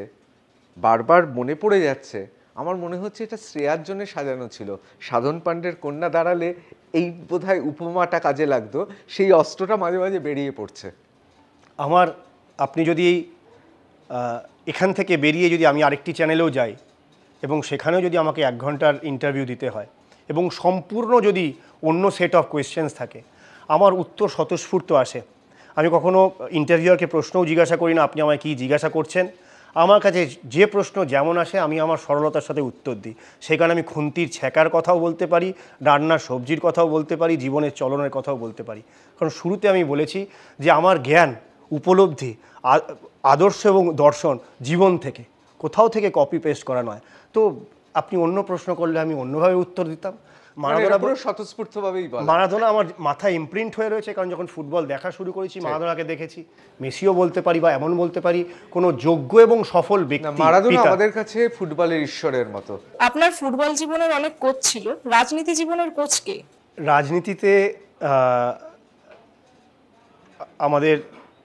বারবার মনে পড়ে যাচ্ছে, আমার মনে হচ্ছে এটা শ্রেয়ার জন্য সাজানো ছিল। সাধন পান্ডের কন্যা দাঁড়ালে এই বোধহয় উপমাটা কাজে লাগতো, সেই অস্ত্রটা মাঝে মাঝে বেরিয়ে পড়ছে। আপনি যদি এখান থেকে বেরিয়ে যদি আমি আরেকটি চ্যানেলেও যাই এবং সেখানেও যদি আমাকে 1 ঘন্টার ইন্টারভিউ দিতে হয় এবং সম্পূর্ণ যদি অন্য সেট অফ কোয়েশ্চেন্স থাকে, আমার উত্তর স্বতঃস্ফূর্ত আসে। আমি কখনো ইন্টারভিউয়ারকে প্রশ্নও জিজ্ঞাসা করি না আপনি আমায় কী জিজ্ঞাসা করছেন। আমার কাছে যে প্রশ্ন যেমন আসে আমি আমার সরলতার সাথে উত্তর দিই। সেখানে আমি খুন্তির ছ্যাঁকার কথাও বলতে পারি, রান্নার সবজির কথাও বলতে পারি, জীবনের চলনের কথাও বলতে পারি। কারণ শুরুতে আমি বলেছি যে আমার জ্ঞান, উপলব্ধি, আদর্শ এবং দর্শন জীবন থেকে, কোথাও থেকে কপি পেস্ট করা নয়। তো আপনি অন্য প্রশ্ন করলে আমি অন্যভাবে উত্তর দিতাম। মারাদোনা আমার মাথায় ইমপ্রিন্ট হয়ে রয়েছে, কারণ যখন ফুটবল দেখা শুরু করেছি মারাদোনাকে দেখেছি। মেসিও বলতে পারি, বা এমন বলতে পারি কোন যোগ্য এবং সফল ব্যক্তি। মারাদোনা আমাদের কাছে ফুটবলের ঈশ্বরের মতো। আপনার ফুটবল জীবনের অনেক কোচ ছিল, রাজনীতি জীবনের কোচ কে? রাজনীতিতে আমাদের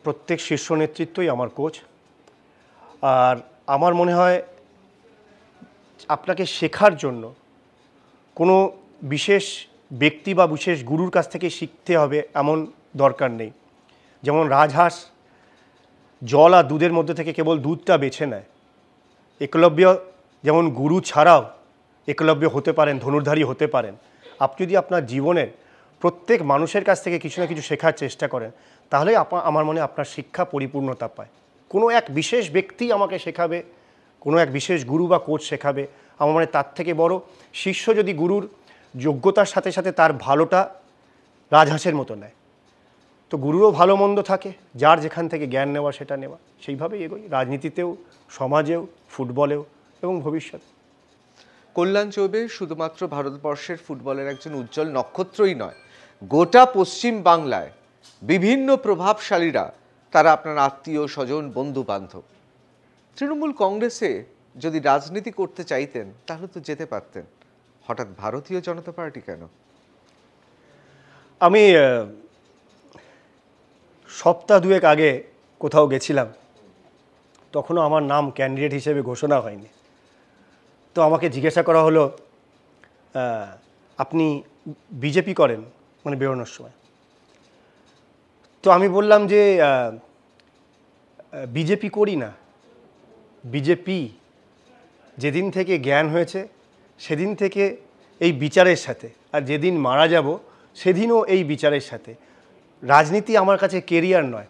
প্রত্যেক শীর্ষ নেতৃত্বই আমার কোচ। আর আমার মনে হয় আপনাকে শেখার জন্য কোনো বিশেষ ব্যক্তি বা বিশেষ গুরুর কাছ থেকে শিখতে হবে এমন দরকার নেই। যেমন রাজহাঁস জল আর দুধের মধ্যে থেকে কেবল দুধটা বেছে নেয়, একলব্য যেমন গুরু ছাড়াও একলব্য হতে পারেন, ধনুর্ধারী হতে পারেন। আপনি যদি আপনার জীবনের প্রত্যেক মানুষের কাছ থেকে কিছু না কিছু শেখার চেষ্টা করেন, তাহলে আমার মনে আপনার শিক্ষা পরিপূর্ণতা পায়। কোনো এক বিশেষ ব্যক্তি আমাকে শেখাবে, কোনো এক বিশেষ গুরু বা কোচ শেখাবে, আমার মনে তার থেকে বড় শিষ্য যদি গুরুর যোগ্যতার সাথে সাথে তার ভালোটা রাজহাঁসের মতো নেয়, তো গুরুরও ভালো মন্দ থাকে, যার যেখান থেকে জ্ঞান নেওয়া সেটা নেওয়া, সেইভাবেই এগোই রাজনীতিতেও, সমাজেও, ফুটবলেও এবং ভবিষ্যতে। কল্যাণ চৌবে শুধুমাত্র ভারতবর্ষের ফুটবলের একজন উজ্জ্বল নক্ষত্রই নয়, গোটা পশ্চিম বাংলায় বিভিন্ন প্রভাবশালীরা তারা আপনার আত্মীয় স্বজন, বন্ধু বান্ধব। তৃণমূল কংগ্রেসে যদি রাজনীতি করতে চাইতেন তাহলে তো যেতে পারতেন, হঠাৎ ভারতীয় জনতা পার্টি কেন? আমি সপ্তাহ দুয়েক আগে কোথাও গেছিলাম, তখনও আমার নাম ক্যান্ডিডেট হিসেবে ঘোষণা হয়নি। তো আমাকে জিজ্ঞাসা করা হলো, আপনি বিজেপি করেন, মানে বেরোনোর সময়। তো আমি বললাম যে বিজেপি করি না, বিজেপি। যেদিন থেকে জ্ঞান হয়েছে সেদিন থেকে এই বিচারের সাথে, আর যেদিন মারা যাব সেদিনও এই বিচারের সাথে। রাজনীতি আমার কাছে কেরিয়ার নয়,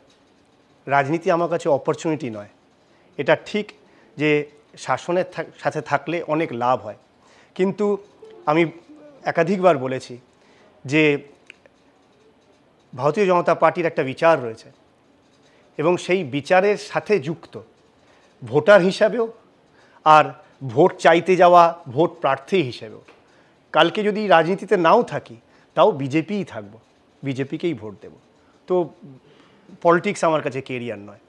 রাজনীতি আমার কাছে অপরচুনিটি নয়। এটা ঠিক যে শাসনের সাথে থাকলে অনেক লাভ হয়, কিন্তু আমি একাধিকবার বলেছি যে ভারতীয় জনতা পার্টির একটা বিচার রয়েছে এবং সেই বিচারের সাথে যুক্ত ভোটার হিসাবেও আর ভোট চাইতে যাওয়া ভোট প্রার্থী হিসেবেও। কালকে যদি রাজনীতিতে নাও থাকি তাও বিজেপিই থাকবো, বিজেপিকেই ভোট দেব। তো পলিটিক্স আমার কাছে কেরিয়ার নয়।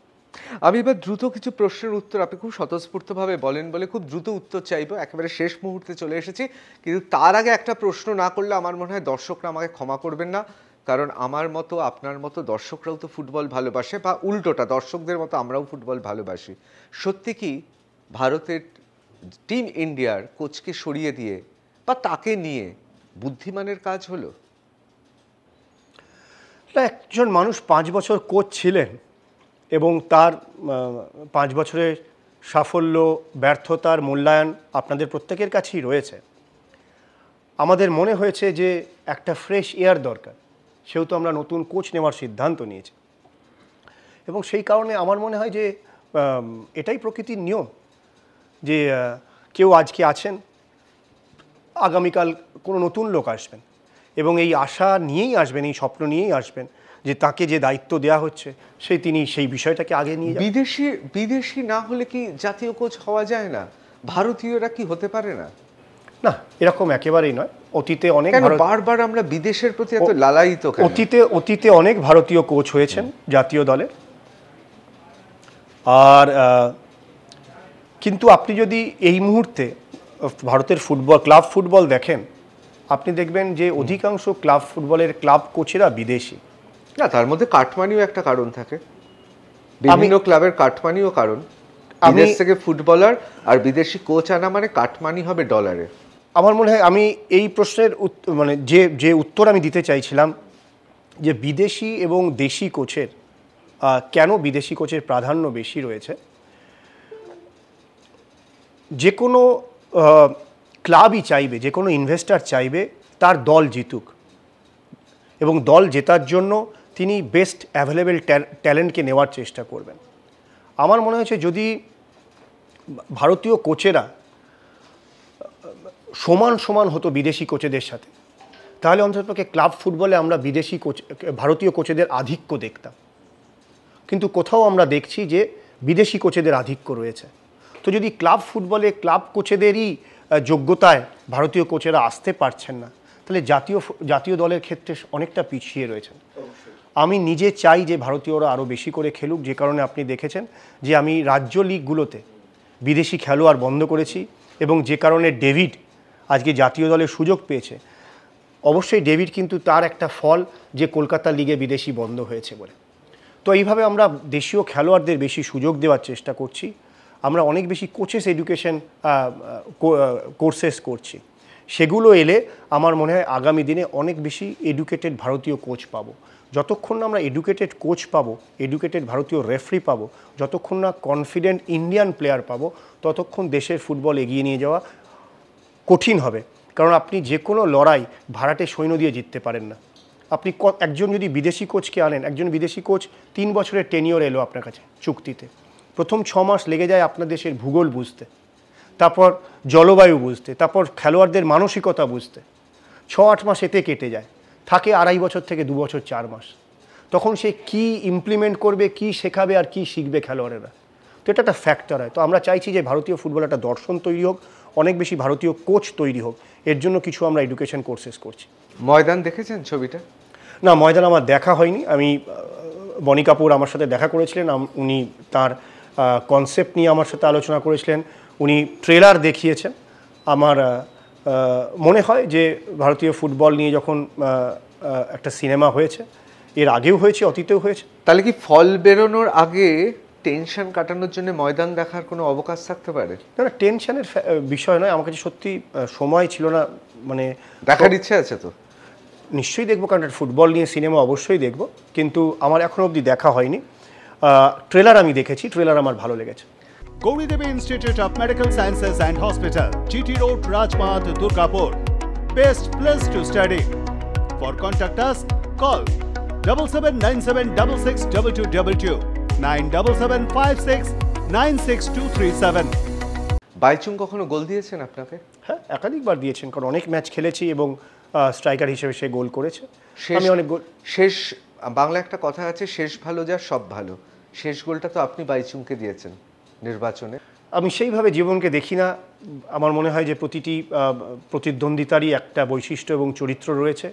আমি এবার দ্রুত কিছু প্রশ্নের উত্তর, আপনি খুব স্বতঃস্ফূর্তভাবে বলেন বলে খুব দ্রুত উত্তর চাইবো, একেবারে শেষ মুহূর্তে চলে এসেছি। কিন্তু তার আগে একটা প্রশ্ন না করলে আমার মনে হয় দর্শকরা আমাকে ক্ষমা করবেন না, কারণ আমার মতো আপনার মতো দর্শকরাও তো ফুটবল ভালোবাসে, বা উল্টোটা দর্শকদের মতো আমরাও ফুটবল ভালোবাসি। সত্যি কি ভারতের টিম ইন্ডিয়ার কোচকে সরিয়ে দিয়ে বা তাকে নিয়ে বুদ্ধিমানের কাজ হলো? একজন মানুষ 5 বছর কোচ ছিলেন এবং তার 5 বছরের সাফল্য ব্যর্থতার মূল্যায়ন আপনাদের প্রত্যেকের কাছেই রয়েছে। আমাদের মনে হয়েছে যে একটা ফ্রেশ এয়ার দরকার, সেহেতু আমরা নতুন কোচ নেওয়ার সিদ্ধান্ত নিয়েছি। এবং সেই কারণে আমার মনে হয় যে এটাই প্রকৃতির নিয়ম, যে কেউ আজকে আছেন, আগামীকাল কোনো নতুন লোক আসবেন এবং এই আশা নিয়েই আসবেন, এই স্বপ্ন নিয়েই আসবেন যে তাকে যে দায়িত্ব দেওয়া হচ্ছে তিনি সেই বিষয়টাকে আগে নিয়ে যাবেন। বিদেশি না হলে কি জাতীয় কোচ হওয়া যায় না? ভারতীয়রা কি হতে পারে না? না, এরকম একেবারেই নয়। অতীতে অনেক বারবার আমরা বিদেশের প্রতি এত লালায়িত কেন? অতীতে অনেক ভারতীয় কোচ হয়েছেন জাতীয় দলে। আর কিন্তু আপনি যদি এই মুহূর্তে ভারতের ফুটবল, ক্লাব ফুটবল দেখেন, আপনি দেখবেন যে অধিকাংশ ক্লাব ফুটবলের ক্লাব কোচেরা বিদেশি। না, তার মধ্যে কাটমানিও একটা কারণ থাকে, বিভিন্ন ক্লাবের কাটমানিও কারণ। বিদেশ থেকে ফুটবলার আর বিদেশি কোচ আনা মানে কাটমানি হবে ডলারে। আমার মনে হয় আমি এই প্রশ্নের মানে যে উত্তর আমি দিতে চাইছিলাম যে বিদেশি এবং দেশি কোচের কেন বিদেশি কোচের প্রাধান্য বেশি রয়েছে। যে কোনো ক্লাবই চাইবে, যে কোনো ইনভেস্টার চাইবে তার দল জিতুক, এবং দল জেতার জন্য তিনি বেস্ট অ্যাভেলেবেল ট্যালেন্টকে নেওয়ার চেষ্টা করবেন। আমার মনে হয়েছে যদি ভারতীয় কোচেরা সমান সমান হতো বিদেশি কোচেদের সাথে, তাহলে অন্ততপক্ষে ক্লাব ফুটবলে আমরা ভারতীয় কোচেদের আধিক্য দেখতাম। কিন্তু কোথাও আমরা দেখছি যে বিদেশি কোচেদের আধিক্য রয়েছে। তো যদি ক্লাব ফুটবলে ক্লাব কোচেদেরই যোগ্যতায় ভারতীয় কোচেরা আসতে পারছেন না, তাহলে জাতীয় দলের ক্ষেত্রে অনেকটা পিছিয়ে রয়েছেন। আমি নিজে চাই যে ভারতীয়রা আরও বেশি করে খেলুক, যে কারণে আপনি দেখেছেন যে আমি রাজ্য লিগগুলোতে বিদেশি খেলোয়াড় বন্ধ করেছি, এবং যে কারণে ডেভিড আজকে জাতীয় দলের সুযোগ পেয়েছে। অবশ্যই ডেভিড কিন্তু তার একটা ফল যে কলকাতা লিগে বিদেশি বন্ধ হয়েছে বলে। তো এইভাবে আমরা দেশীয় খেলোয়াড়দের বেশি সুযোগ দেওয়ার চেষ্টা করছি। আমরা অনেক বেশি কোচেস এডুকেশন কোর্সেস করছি। সেগুলো এলে আমার মনে হয় আগামী দিনে অনেক বেশি এডুকেটেড ভারতীয় কোচ পাবো। যতক্ষণ না আমরা এডুকেটেড কোচ পাবো, এডুকেটেড ভারতীয় রেফারি পাবো, যতক্ষণ না কনফিডেন্ট ইন্ডিয়ান প্লেয়ার পাবো, ততক্ষণ দেশের ফুটবল এগিয়ে নিয়ে যাওয়া কঠিন হবে। কারণ আপনি যে কোনো লড়াই ভাড়াটে সৈন্য দিয়ে জিততে পারেন না। আপনি একজন যদি বিদেশি কোচকে আনেন, একজন বিদেশি কোচ 3 বছরের টেনিওর এলো আপনার কাছে চুক্তিতে, প্রথম 6 মাস লেগে যায় আপনার দেশের ভূগোল বুঝতে, তারপর জলবায়ু বুঝতে, তারপর খেলোয়াড়দের মানসিকতা বুঝতে। 6-8 মাস এতে কেটে যায়, থাকে 2.5 বছর থেকে 2 বছর 4 মাস। তখন সে কি ইমপ্লিমেন্ট করবে, কি শেখাবে আর কি শিখবে খেলোয়াড়েরা, তো এটা একটা ফ্যাক্টর হয়। তো আমরা চাইছি যে ভারতীয় ফুটবল একটা দর্শন তৈরি হোক, অনেক বেশি ভারতীয় কোচ তৈরি হোক। এর জন্য কিছু আমরা এডুকেশন কোর্সেস করছি। ময়দান দেখেছেন ছবিটা? না, ময়দান আমার দেখা হয়নি। আমি বনি কাপুর আমার সাথে দেখা করেছিলেন, উনি তার কনসেপ্ট নিয়ে আমার সাথে আলোচনা করেছিলেন, উনি ট্রেলার দেখিয়েছেন। আমার মনে হয় যে ভারতীয় ফুটবল নিয়ে যখন একটা সিনেমা হয়েছে, এর আগেও হয়েছে, অতীতেও হয়েছে। তাহলে কি ফল বেরোনোর আগে টেনশন কাটানোর জন্য ময়দান দেখার কোনো অবকাশ থাকতে পারে? না, টেনশনের বিষয় নয়। আমার কাছে সত্যি সময় ছিল না, মানে দেখার ইচ্ছে আছে তো? নিশ্চয়ই দেখবো, কারণ ফুটবল নিয়ে সিনেমা অবশ্যই দেখব, কিন্তু আমার এখনো অবধি দেখা হয়নি। ট্রেলার আমি দেখেছি, ট্রেলার আমার ভালো লেগেছে। Gauri Devi Institute of Medical Sciences and Hospital, GT Road, Rajpath, Durgapur. Best place to study. For contact us, call 7797662222, 9775696237. বাইচুং কখনো গোল দিয়েছেন আপনাকে? হ্যাঁ, একাধিকবার দিয়েছেন, কারণ অনেক ম্যাচ খেলেছি এবং স্ট্রাইকার হিসেবে সে গোল করেছে। আমি অনেক গোল। শেষ বাংলা একটা কথা আছে, শেষ ভালো যা সব ভালো। শেষ গোলটা তো আপনি বাইচুংকে দিয়েছেন নির্বাচনে। আমি সেইভাবে জীবনকে দেখি না। আমার মনে হয় যে প্রতিটি প্রতিদ্বন্দ্বিতারই একটা বৈশিষ্ট্য এবং চরিত্র রয়েছে।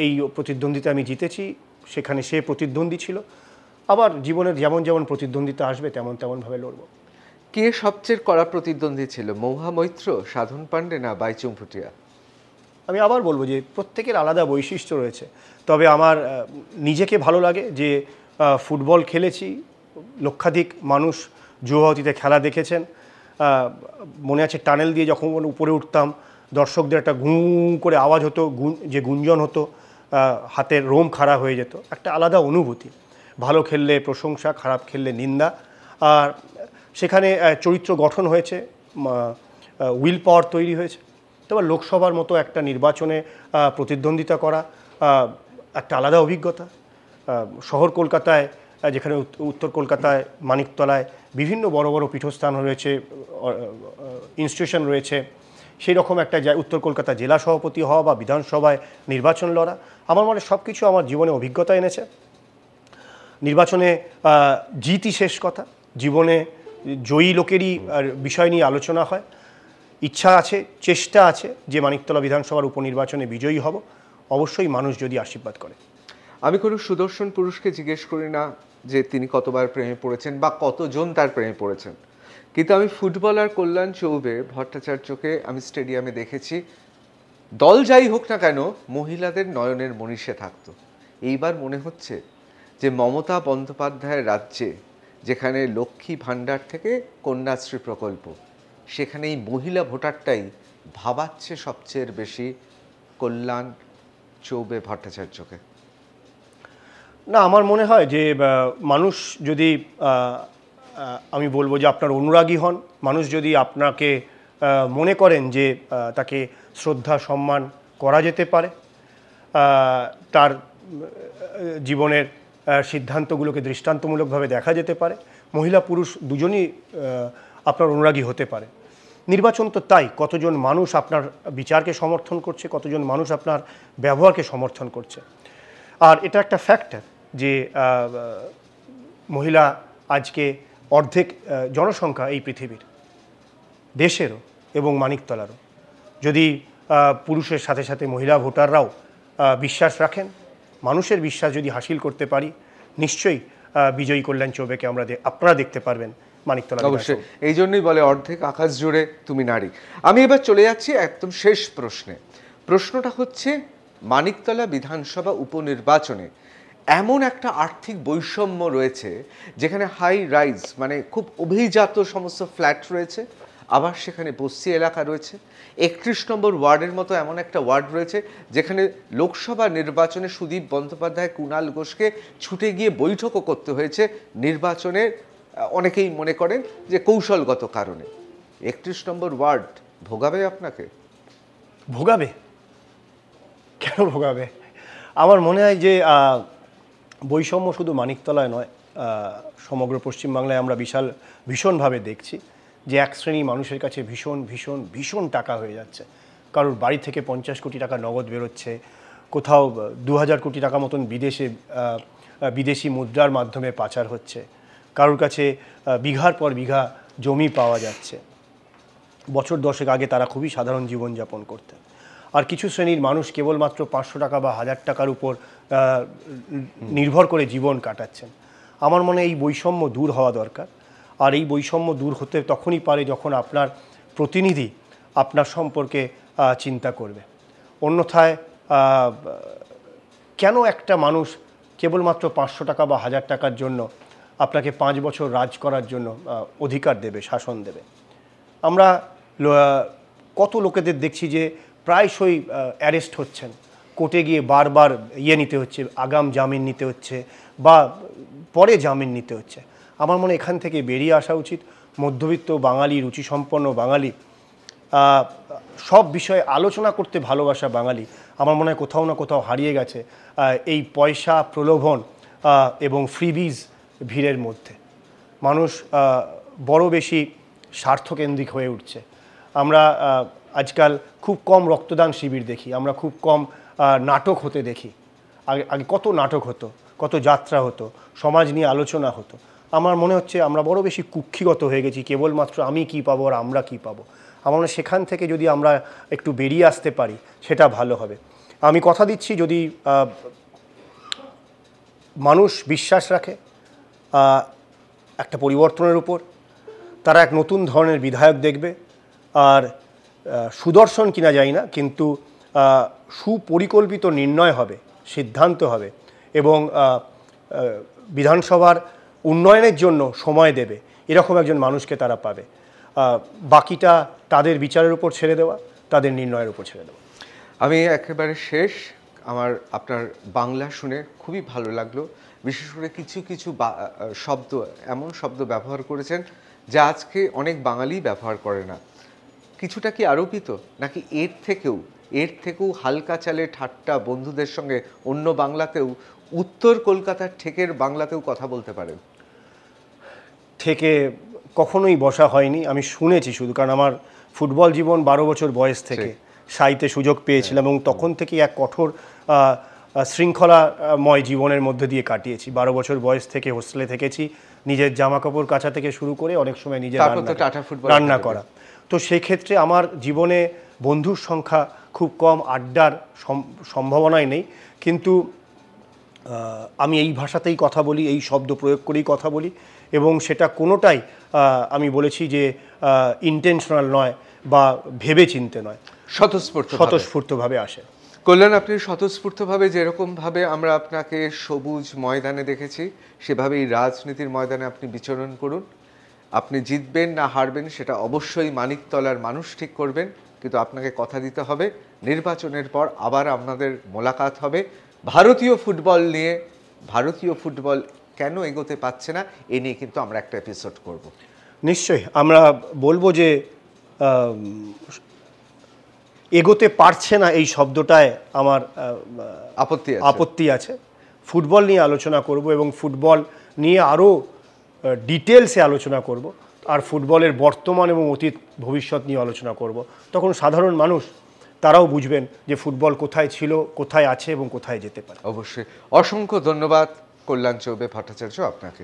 এই প্রতিদ্বন্দ্বিতা আমি জিতেছি, সেখানে সে প্রতিদ্বন্দ্বী ছিল। আবার জীবনের যেমন যেমন প্রতিদ্বন্দ্বিতা আসবে তেমন তেমনভাবে লড়ব। কে সবচেয়ে কড়া প্রতিদ্বন্দ্বী ছিল, মৌহা মৈত্র, সাধন পান্ডে না বাইচুং ভুটিয়া? আমি আবার বলবো যে প্রত্যেকের আলাদা বৈশিষ্ট্য রয়েছে। তবে আমার নিজেকে ভালো লাগে যে ফুটবল খেলেছি, লক্ষাধিক মানুষ যুবতীতে খেলা দেখেছেন। মনে আছে টানেল দিয়ে যখন উপরে উঠতাম, দর্শকদের একটা গুঁ করে আওয়াজ হতো, যে গুঞ্জন হতো, হাতের রোম খাড়া হয়ে যেত, একটা আলাদা অনুভূতি। ভালো খেললে প্রশংসা, খারাপ খেললে নিন্দা। আর সেখানে চরিত্র গঠন হয়েছে, উইল পাওয়ার তৈরি হয়েছে। তবে লোকসভার মতো একটা নির্বাচনে প্রতিদ্বন্দ্বিতা করা একটা আলাদা অভিজ্ঞতা। শহর কলকাতায়, যেখানে উত্তর কলকাতায় মানিকতলায় বিভিন্ন বড় বড় পীঠস্থান রয়েছে, ইনস্টিটিউশন রয়েছে, সেই রকম একটা উত্তর কলকাতা জেলা সভাপতি হওয়া বা বিধানসভায় নির্বাচন লড়া, আমার মনে সব কিছু আমার জীবনে অভিজ্ঞতা এনেছে। নির্বাচনে জিতই শেষ কথা, জীবনে জয়ী লোকেরই বিষয় নিয়ে আলোচনা হয়। ইচ্ছা আছে, চেষ্টা আছে যে মানিকতলা বিধানসভার উপনির্বাচনে বিজয়ী হব, অবশ্যই মানুষ যদি আশীর্বাদ করে। আমি কোনো সুদর্শন পুরুষকে জিজ্ঞেস করি না যে তিনি কতবার প্রেমে পড়েছেন বা কতজন তার প্রেমে পড়েছেন, কিন্তু আমি ফুটবলার কল্যাণ চৌবে ভট্টাচার্যকে আমি স্টেডিয়ামে দেখেছি। দল যাই হোক না কেন, মহিলাদের নয়নের মনীষে থাকতো। এইবার মনে হচ্ছে যে মমতা বন্দ্যোপাধ্যায়ের রাজ্যে, যেখানে লক্ষ্মী ভাণ্ডার থেকে কন্যাশ্রী প্রকল্প, সেখানে এই মহিলা ভোটারটাই ভাবাচ্ছে সবচেয়ে বেশি কল্যাণ চৌবে ভট্টাচার্যকে। না, আমার মনে হয় যে মানুষ যদি, আমি বলবো যে আপনার অনুরাগী হন, মানুষ যদি আপনাকে মনে করেন যে তাকে শ্রদ্ধা সম্মান করা যেতে পারে, তার জীবনের সিদ্ধান্তগুলোকে দৃষ্টান্তমূলকভাবে দেখা যেতে পারে, মহিলা পুরুষ দুজনই আপনার অনুরাগী হতে পারে। নির্বাচন তো তাই, কতজন মানুষ আপনার বিচারকে সমর্থন করছে, কতজন মানুষ আপনার ব্যবহারকে সমর্থন করছে। আর এটা একটা ফ্যাক্টর যে মহিলা আজকে অর্ধেক জনসংখ্যা এই পৃথিবীর, দেশেরও এবং মানিকতলারও। যদি পুরুষের সাথে সাথে মহিলা ভোটাররাও বিশ্বাস রাখেন, মানুষের বিশ্বাস যদি হাসিল করতে পারি, নিশ্চয়ই বিজয়ী কল্যাণ চৌবেকে আপনারা দেখতে পারবেন মানিকতলা। অবশ্যই, এই জন্যই বলে অর্ধেক আকাশ জুড়ে তুমি নারী। আমি এবার চলে যাচ্ছি একদম শেষ প্রশ্নে। প্রশ্নটা হচ্ছে, মানিকতলা বিধানসভা উপনির্বাচনে এমন একটা আর্থিক বৈষম্য রয়েছে যেখানে হাই রাইজ, মানে খুব অভিজাত সমস্ত ফ্ল্যাট রয়েছে, আবার সেখানে বস্তি এলাকা রয়েছে। 31 নম্বর ওয়ার্ডের মতো এমন একটা ওয়ার্ড রয়েছে যেখানে লোকসভা নির্বাচনে সুদীপ বন্দ্যোপাধ্যায়, কুণাল ঘোষকে ছুটে গিয়ে বৈঠকও করতে হয়েছে নির্বাচনের অনেকেই মনে করেন যে কৌশলগত কারণে। 31 নম্বর ওয়ার্ড ভোগাবে আপনাকে? ভোগাবে কেন ভোগাবে? আমার মনে হয় যে বৈষম্য শুধু মানিকতলায় নয়, সমগ্র পশ্চিমবাংলায় আমরা ভীষণভাবে দেখছি যে এক শ্রেণী মানুষের কাছে ভীষণ ভীষণ ভীষণ টাকা হয়ে যাচ্ছে। কারোর বাড়ি থেকে 50 কোটি টাকা নগদ বেরোচ্ছে, কোথাও 2000 কোটি টাকা মতন বিদেশি মুদ্রার মাধ্যমে পাচার হচ্ছে, কারোর কাছে বিঘার পর বিঘা জমি পাওয়া যাচ্ছে। বছর 10 আগে তারা খুবই সাধারণ জীবনযাপন করতেন। আর কিছু শ্রেণীর মানুষ কেবলমাত্র 500 টাকা বা 1000 টাকার উপর নির্ভর করে জীবন কাটাচ্ছেন। আমার মনে হয় এই বৈষম্য দূর হওয়া দরকার। আর এই বৈষম্য দূর হতে তখনই পারে যখন আপনার প্রতিনিধি আপনার সম্পর্কে চিন্তা করবে। অন্যথায় কেন একটা মানুষ কেবলমাত্র 500 টাকা বা 1000 টাকার জন্য আপনাকে 5 বছর রাজ করার জন্য অধিকার দেবে, শাসন দেবে? আমরা কত লোকেদের দেখছি যে প্রায়শই অ্যারেস্ট হচ্ছেন, কোর্টে গিয়ে বারবার নিতে হচ্ছে, আগাম জামিন নিতে হচ্ছে বা পরে জামিন নিতে হচ্ছে। আমার মনে এখান থেকে বেরিয়ে আসা উচিত। মধ্যবিত্ত বাঙালি, রুচিসম্পন্ন বাঙালি, সব বিষয়ে আলোচনা করতে ভালোবাসা বাঙালি আমার মনে হয় কোথাও না কোথাও হারিয়ে গেছে এই পয়সা, প্রলোভন এবং ফ্রিবিজ ভিড়ের মধ্যে। মানুষ বড় বেশি স্বার্থকেন্দ্রিক হয়ে উঠছে। আমরা আজকাল খুব কম রক্তদান শিবির দেখি, আমরা খুব কম নাটক হতে দেখি। আগে কত নাটক হতো, কত যাত্রা হতো, সমাজ নিয়ে আলোচনা হতো। আমার মনে হচ্ছে আমরা বড় বেশি কুক্ষিগত হয়ে গেছি, কেবলমাত্র আমি কি পাবো আর আমরা কি পাবো। আমার মনে হয় সেখান থেকে যদি আমরা একটু বেরিয়ে আসতে পারি সেটা ভালো হবে। আমি কথা দিচ্ছি, যদি মানুষ বিশ্বাস রাখে একটা পরিবর্তনের উপর, তারা এক নতুন ধরনের বিধায়ক দেখবে। আর সুদর্শন কিনা যায় না, কিন্তু সুপরিকল্পিত নির্ণয় হবে, সিদ্ধান্ত হবে এবং বিধানসভার উন্নয়নের জন্য সময় দেবে, এরকম একজন মানুষকে তারা পাবে। বাকিটা তাদের বিচারের উপর ছেড়ে দেওয়া, তাদের নির্ণয়ের উপর ছেড়ে দেওয়া। আমি একেবারে শেষ, আমার আপনার বাংলা শুনে খুবই ভালো লাগলো। বিশেষ করে কিছু কিছু শব্দ, এমন শব্দ ব্যবহার করেছেন যা আজকে অনেক বাঙালি ব্যবহার করে না। কিছুটা কি আরোপিত, নাকি এর থেকেও হালকা চালে ঠাট্টা বন্ধুদের সঙ্গে অন্য বাংলাতেও, উত্তর কলকাতার ঠেকের বাংলাতেও কথা বলতে পারেন? থেকে কখনোই বসা হয়নি, আমি শুনেছি শুধু। কারণ আমার ফুটবল জীবন 12 বছর বয়স থেকে সাইতে সুযোগ পেয়েছিলাম এবং তখন থেকে এক কঠোর শৃঙ্খলাময় জীবনের মধ্যে দিয়ে কাটিয়েছি। 12 বছর বয়স থেকে হোস্টেলে থেকেছি, নিজের জামা কাপড় কাচা থেকে শুরু করে অনেক সময় নিজের রান্না করা। তো সেই ক্ষেত্রে আমার জীবনে বন্ধুর সংখ্যা খুব কম, আড্ডার সম্ভাবনাই নেই। কিন্তু আমি এই ভাষাতেই কথা বলি, এই শব্দ প্রয়োগ করেই কথা বলি এবং সেটা কোনোটাই আমি বলেছি যে ইন্টেনশনাল নয় বা ভেবে চিনতে নয়, স্বতঃস্ফূর্তভাবে আসে। কল্যাণ, আপনি স্বতঃস্ফূর্তভাবে, যেরকমভাবে আমরা আপনাকে সবুজ ময়দানে দেখেছি সেভাবেই রাজনীতির ময়দানে আপনি বিচরণ করুন। আপনি জিতবেন না হারবেন সেটা অবশ্যই মানিকতলার মানুষ ঠিক করবেন, কিন্তু আপনাকে কথা দিতে হবে নির্বাচনের পর আবার আপনাদের মোলাকাত হবে ভারতীয় ফুটবল নিয়ে। ভারতীয় ফুটবল কেন এগোতে পারছে না এ নিয়ে কিন্তু আমরা একটা এপিসোড করব। নিশ্চয়ই আমরা বলবো যে এগোতে পারছে না এই শব্দটায় আমার আপত্তি আছে। ফুটবল নিয়ে আলোচনা করব এবং ফুটবল নিয়ে আরও ডিটেলসে আলোচনা করব, আর ফুটবলের বর্তমান এবং অতীত ভবিষ্যৎ নিয়ে আলোচনা করব। তখন সাধারণ মানুষ তারাও বুঝবেন যে ফুটবল কোথায় ছিল, কোথায় আছে এবং কোথায় যেতে পারে। অবশ্যই। অসংখ্য ধন্যবাদ কল্যাণ চৌবে ভট্টাচার্য আপনাকে।